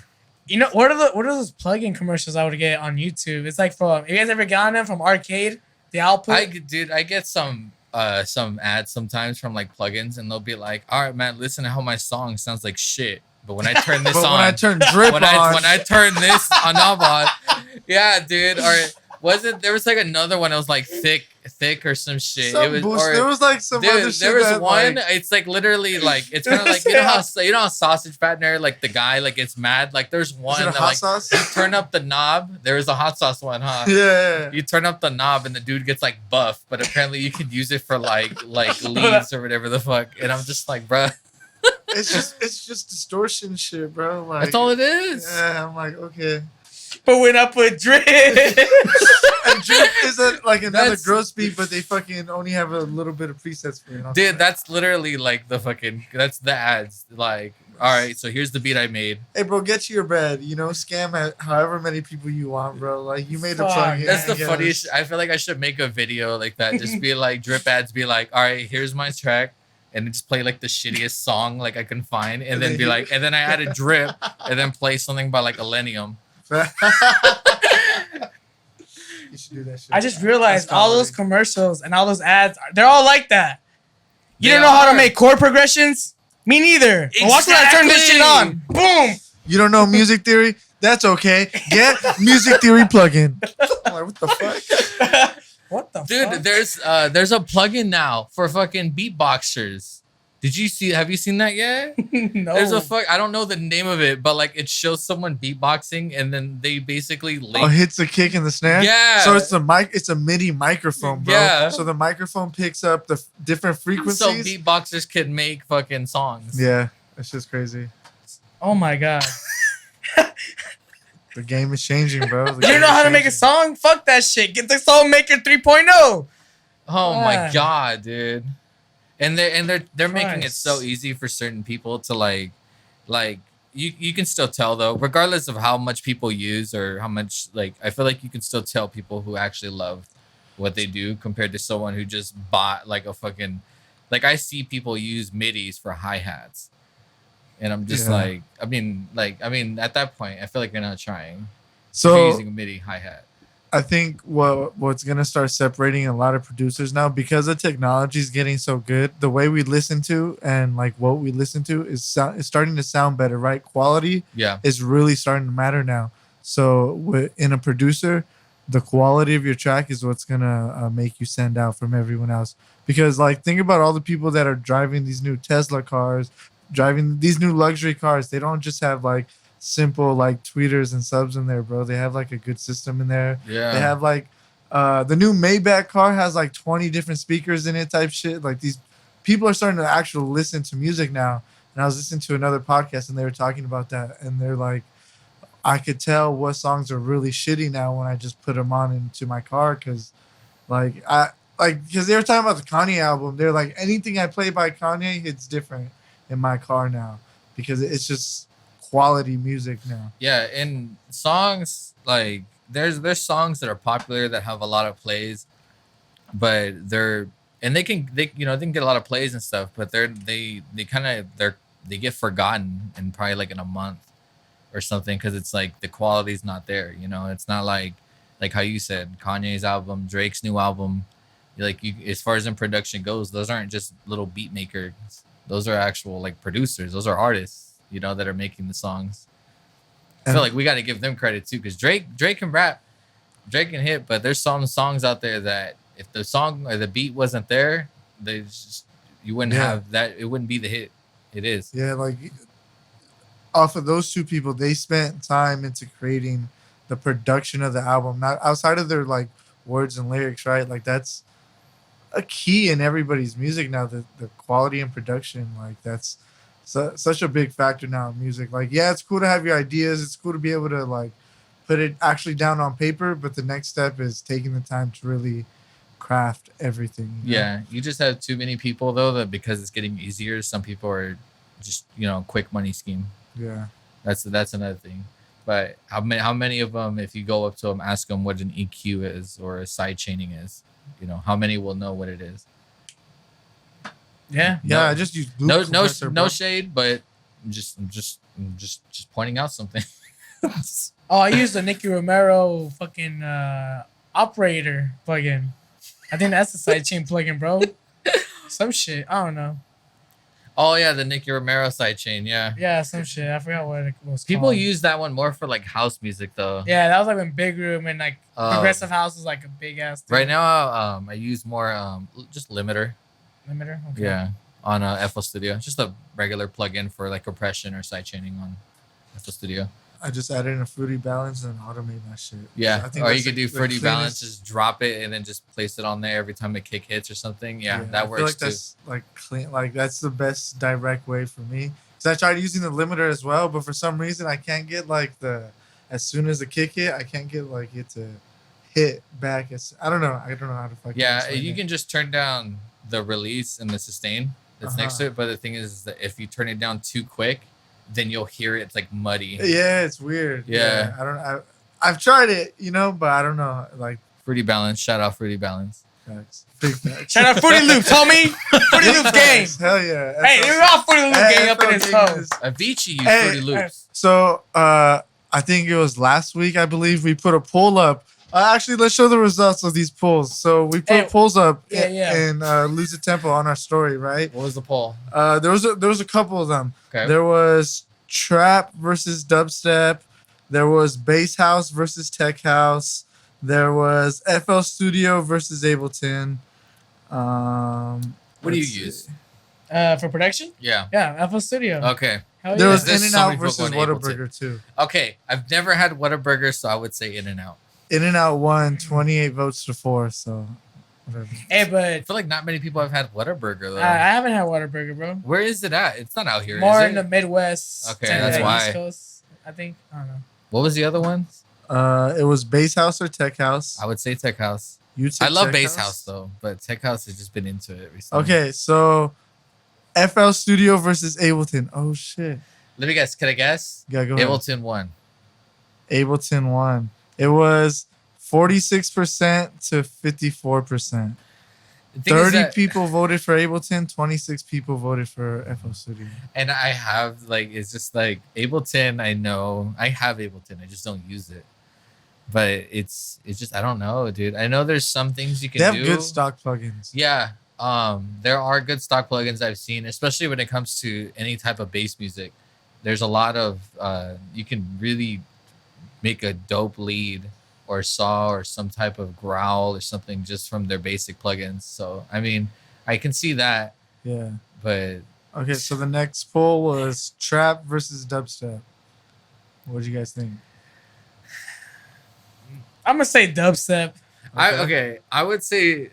What are those plugin commercials I would get on YouTube? It's like from, you guys ever gotten them from Arcade? The output? I get some ads sometimes from like plugins, and they'll be like, all right, man, listen to how my song sounds like shit. But when I turn this on, when I turn drip when I turn this on, yeah, dude. Or there was like another one that was like thick or some shit. There was like some other shit. There was one. It's like literally like it's kind of like you know how sausage fattener, like the guy like gets mad. Like there's one that like sauce? you turn up the knob. There was a hot sauce one, huh? Yeah. You turn up the knob and the dude gets like buff, but apparently you can use it for like leads or whatever the fuck. And I'm just like, bruh. It's just distortion shit, bro. Like that's all it is. Yeah, I'm like, okay. But when I put drip, and drip is like another gross beat, but they fucking only have a little bit of presets for it. Dude, that's literally like that's the ads. Like, all right, so here's the beat I made. Hey, bro, get you your bread. Scam at however many people you want, bro. Like, you made a plugin. That's the funniest. I feel like I should make a video like that. Just be like, drip ads, be like, all right, here's my track. And just play like the shittiest song like I can find. And then be like, and then I add a drip and then play something by like Illenium. You should do that shit. I just realized all those commercials and all those ads, they're all like that. You don't know how to make chord progressions? Me neither. Exactly. Watch when I turn this shit on. Boom. You don't know music theory? That's okay. Get music theory plugin. I'm like, what the fuck? What the fuck? Dude, there's a plugin now for fucking beatboxers. Have you seen that yet? No. There's I don't know the name of it, but like it shows someone beatboxing and then they basically hits a kick in the snare. Yeah. So it's a MIDI microphone, bro. Yeah. So the microphone picks up the different frequencies. So beatboxers can make fucking songs. Yeah, it's just crazy. Oh my god. The game is changing, bro. You don't know how to make a song? Fuck that shit. Get the Song Maker 3.0. Oh my god, dude. And they're making it so easy for certain people to like you can still tell though, regardless of how much people use or how much I feel like you can still tell people who actually love what they do compared to someone who just bought like a fucking, like I see people use midis for hi-hats. And I'm just like, I mean, at that point, I feel like you're not trying. So if you're using a MIDI hi-hat. I think what's gonna start separating a lot of producers now, because the technology is getting so good, the way we listen to and like what we listen to is starting to sound better, right? Quality is really starting to matter now. So in a producer, the quality of your track is what's gonna make you stand out from everyone else. Because like, think about all the people that are driving these new Tesla cars, driving these new luxury cars. They don't just have like simple like tweeters and subs in there, bro. They have like a good system in there. Yeah. They have like the new Maybach car has like 20 different speakers in it type shit. Like, these people are starting to actually listen to music now. And I was listening to another podcast and they were talking about that, and they're like, I could tell what songs are really shitty now when I just put them on into my car, because because they were talking about the Kanye album. They're like, anything I play by Kanye, it's different in my car now, because it's just quality music now. Yeah, and songs like there's songs that are popular that have a lot of plays, but they can get a lot of plays and stuff, but they get forgotten in probably like in a month or something, because it's like the quality's not there. It's not like how you said Kanye's album, Drake's new album. As far as in production goes, those aren't just little beat makers. Those are actual like producers. Those are artists, that are making the songs. I feel like we got to give them credit too, because Drake can rap, Drake can hit, but there's some songs out there that if the song or the beat wasn't there, you wouldn't have that. It wouldn't be the hit it is. Yeah, like off of those two people, they spent time into creating the production of the album, not outside of their like words and lyrics, right? Like, that's a key in everybody's music now, the quality and production. Like, that's such a big factor now in music. Like, yeah, it's cool to have your ideas, it's cool to be able to like put it actually down on paper, but the next step is taking the time to really craft everything. You just have too many people though, that because it's getting easier, some people are just quick money scheme. That's another thing. But how many of them, if you go up to them, ask them what an EQ is or a side chaining is, how many will know what it is? I just use no shade, but I'm just pointing out something. I used the Nicky Romero fucking operator plugin. I think that's the sidechain plugin, bro. Some shit, I don't know. Oh yeah, the Nicky Romero sidechain, yeah, some shit. I forgot what it was. People called. use that one more for like house music though. Yeah, that was like when Big Room and like progressive house was like a big ass thing. Right now, I use more just limiter. Okay. Yeah, on FL Studio, just a regular plugin for like compression or sidechaining on FL Studio. I just added in a Fruity Balance and automate that shit. Yeah, or you could do Fruity Balance, just drop it and then just place it on there every time a kick hits or something. Yeah, that works like too. That's like clean. Like, that's the best direct way for me. Because I tried using the limiter as well, but for some reason I can't get like as soon as the kick hit, I can't get like it to hit back. I don't know how to fucking. Yeah, you can just turn down the release and the sustain that's next to it. But the thing is that if you turn it down too quick, then you'll hear it's like muddy. Yeah, it's weird. Yeah. I've tried it, but I don't know. Like, Fruity Balance. Shout out Fruity Balance. Facts. Big facts. Shout out Fruity Loops, homie. Fruity Loops game. Hell yeah. Hey, we're all Fruity Loops game up in this home. Avicii used Fruity Loops. So I think it was last week, I believe, we put a poll up. Actually, let's show the results of these polls. So we put polls up and Lose the Tempo on our story, right? What was the poll? There was a couple of them. Okay. There was trap versus dubstep. There was bass house versus tech house. There was FL Studio versus Ableton. What do you use? For production? Yeah, FL Studio. Okay. There was In-N-Out versus Whataburger too. Okay, I've never had Whataburger, so I would say In-N-Out. In-N-Out won 28 votes to 4, so whatever. Hey, but I feel like not many people have had Whataburger though. I haven't had Whataburger, bro. Where is it at? It's not out here. More is it? in the Midwest. Okay, that's why. East Coast, I think. I don't know. What was the other one? It was bass house or tech house. I would say tech house. I love bass house though, but tech house has just been into it recently. Okay, so FL Studio versus Ableton. Oh shit. Let me guess. Can I guess? Yeah, go ahead. Ableton won. Ableton won. It was 46% to 54%. The thing is 30 that- people voted for Ableton, 26 people voted for FL Studio. And I have like it's just like Ableton. I know I have Ableton. I just don't use it. But it's just I don't know, dude. I know there's some things you can They have do. good stock plugins. Yeah. There are good stock plugins I've seen, especially when it comes to any type of bass music. There's a lot of you can really make a dope lead or saw or some type of growl or something just from their basic plugins. So I mean, I can see that, Yeah. but Okay, so the next poll was trap versus dubstep. What do you guys think? I'm gonna say dubstep. I would say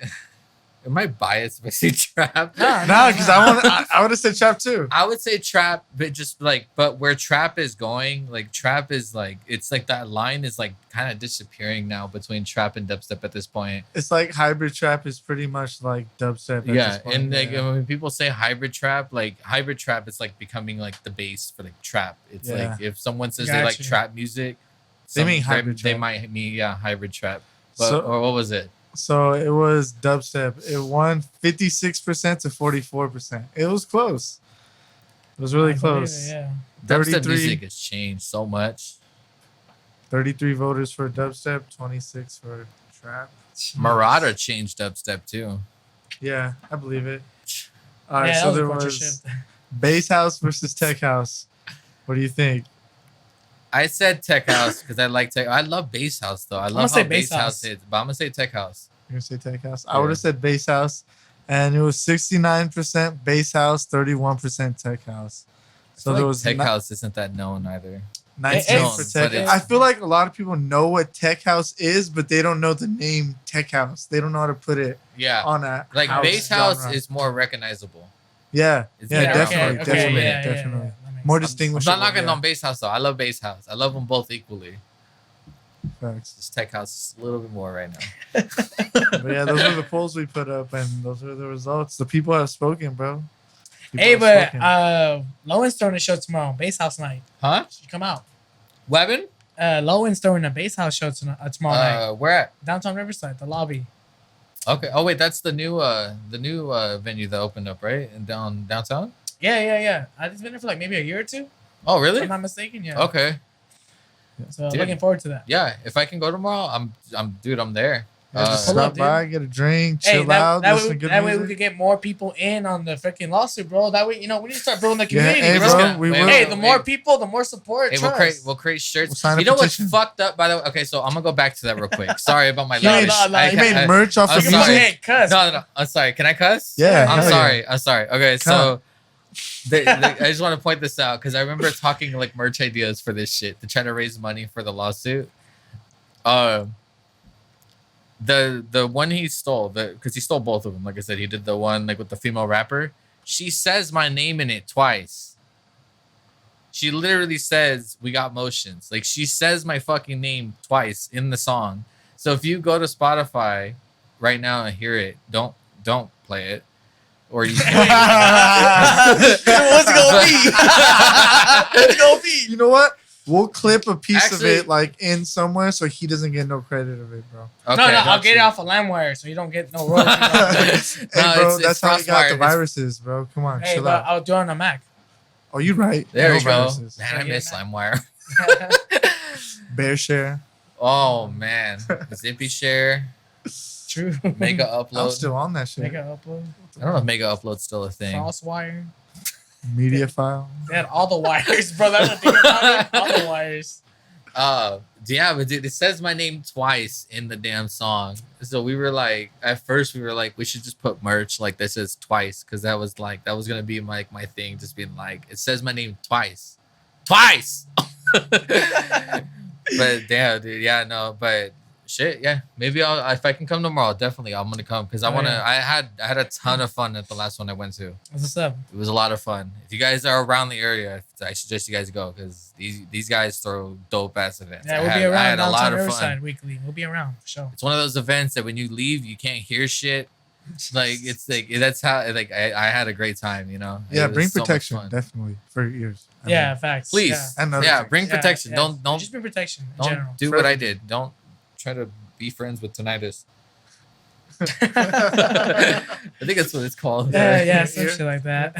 am I biased if I say trap? No, because I would have said trap too. I would say trap, but just like, but where trap is going, like trap is like, it's like that line is like kind of disappearing now between trap and dubstep at this point. It's like hybrid trap is pretty much like dubstep. At this point. And like yeah. when people say hybrid trap, it's like becoming like the base for like trap. It's Yeah. like if someone says they like Gotcha. trap music, They mean hybrid They trap. might mean hybrid trap. But, So- or what was it? So it was dubstep. It won 56% to 44%. It was close. It was really I believe close. it, yeah. Dubstep 33. music has changed so much. 33 voters for dubstep, 26 for trap. Marauder changed dubstep too. Yeah, I believe it. All right, Yeah, so that there a culture was shift. bass house versus tech house. What do you think? I said tech house because I like tech. I love bass house though. I gonna love say how bass bass house house. hits, but I'm gonna say tech house. You're going to say tech house? I Yeah. would have said bass house. And it was 69% bass house, 31% tech house. So there was tech ni- house isn't that known either. 19 It's- for but tech. it's- I feel like a lot of people know what tech house is, but they don't know the name tech house. They don't know how to put it Yeah, on a like house bass house genre. is more recognizable. Yeah, It's yeah, been around definitely, for a definitely, minute. definitely. That makes More sense. I'm distinguishable. not knocking yeah. on bass house though. I love bass house. I love them both equally. Facts. Just tech house is a little bit more right now. But yeah, those are the polls we put up, and those are the results. The people have spoken, bro. People Hey, have but spoken. Lowen's throwing a show tomorrow. Bass House night. Huh? Should come out. Weapon? Lowen's throwing a Bass House show tomorrow night. Where at? Downtown Riverside, the lobby. Okay. Oh wait, that's the new venue that opened up, right? In downtown? Yeah. It's been there for like maybe a year or two. Oh If really? I'm not mistaken. Yeah. Okay. So Dude. looking forward to that. Yeah. If I can go tomorrow, I'm there. Yeah, just pull stop up, by, get a drink, Hey, chill out, that listen way, to good that way music. we could get more people in on the freaking lawsuit, bro. That way, we need to start building the Yeah, community. hey, bro. bro, gonna- we wait, will. Hey, wait, the wait. more people, the more support. Hey, Trust. we'll create shirts. We'll sign a You know what's petition. fucked up, by the way? Okay, so I'm gonna go back to that real quick. Sorry about my You made, language. you made merch off I'm of You can sorry. music. hey, cuss. No. I'm sorry. Can I cuss? Yeah, I'm hell sorry. I'm sorry. Okay, so Come I just want to point this out because I remember talking like merch ideas for this shit to try to raise money for the lawsuit. The one he stole, because he stole both of them. Like I said, he did the one like with the female rapper. She says my name in it twice. She literally says we got motions. Like she says my fucking name twice in the song. So if you go to Spotify right now and hear it, don't play it. Or you What's it gonna be? What's it gonna be? You know what? We'll clip a piece Actually- of it like in somewhere so he doesn't get no credit of it, bro. Okay, No, I'll got get it you. off of LimeWire so you don't get no royalties. Hey, No, bro, it's that's how you got the Crossfire. viruses, bro. Come on, Hey, chill but out. I'll do it on a Mac. Oh, you right. There No we go. viruses. Man, I Yeah, miss man. LimeWire. Bear share. Oh man, Zippy share, True. Mega I'm Upload. still on that shit. Mega Upload. I don't know if Mega Upload's still a thing. Crosswire. Media file. They had all the wires, bro. That's the thing about it. All the wires. Yeah, but dude, it says my name twice in the damn song. So we were like, at first we were like, we should just put merch like this says twice, because that was gonna be my thing, just being like, it says my name twice. But damn, dude, yeah, no, but shit, yeah, maybe if I can come tomorrow, definitely I'm gonna come because I Oh, wanna. yeah. I had a ton of fun at the last one I went to. What's up? It was a lot of fun. If you guys are around the area, I suggest you guys go because these guys throw dope ass events. Yeah, I we'll had- be around I had a downtown lot of Riverside fun. weekly. We'll be around for sure. It's one of those events that when you leave, you can't hear shit. Like it's like that's how like I had a great time, you know. Yeah, It was bring so much protection, fun. definitely, for your ears. I Yeah, mean, facts. Please, Yeah. and other yeah, things. bring Yeah, protection. yeah. Don't Just be protection in don't general. do what I did. Don't try to Be friends with tinnitus. I think that's what it's called. Yeah, some shit like that.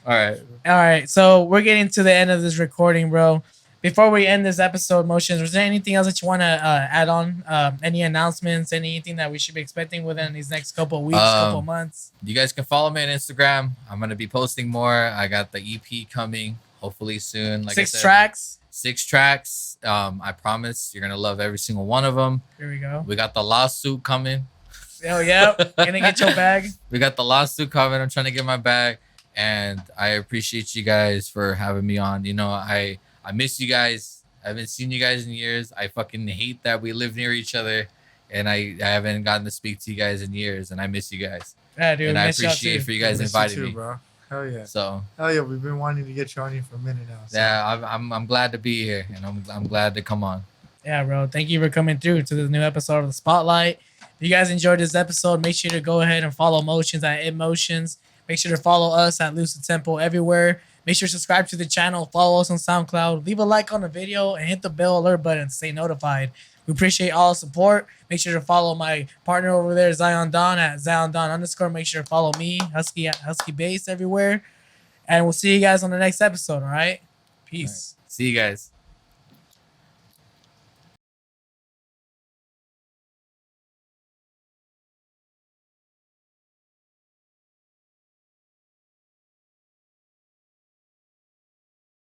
All right. So we're getting to the end of this recording, bro. Before we end this episode, Motionzz, was there anything else that you want to add on? Any announcements? Anything that we should be expecting within these next couple of weeks, couple of months? You guys can follow me on Instagram. I'm gonna be posting more. I got the EP coming, hopefully soon. Like 6 I said, tracks. 6 tracks. I promise you're gonna love every single one of them. Here we go. We got the lawsuit coming. Oh yeah, gonna get your bag. We got the lawsuit coming. I'm trying to get my bag, and I appreciate you guys for having me on. You know, I miss you guys. I haven't seen you guys in years. I fucking hate that we live near each other, and I haven't gotten to speak to you guys in years, and I miss you guys. Yeah, dude. And I appreciate for you guys inviting me, bro. Hell yeah. So. Hell yeah, we've been wanting to get you on here for a minute now. So. Yeah, I'm glad to be here, and I'm glad to come on. Yeah, bro. Thank you for coming through to this new episode of the Spotlight. If you guys enjoyed this episode, make sure to go ahead and follow Motionzz at Emotions. Make sure to follow us at Lucid Tempo everywhere. Make sure to subscribe to the channel. Follow us on SoundCloud. Leave a like on the video and hit the bell alert button to stay notified. We appreciate all the support. Make sure to follow my partner over there, Zion Don, at Zion Don _. Make sure to follow me, Husky at Husky Bass everywhere. And we'll see you guys on the next episode, all right? Peace. All right. See you guys.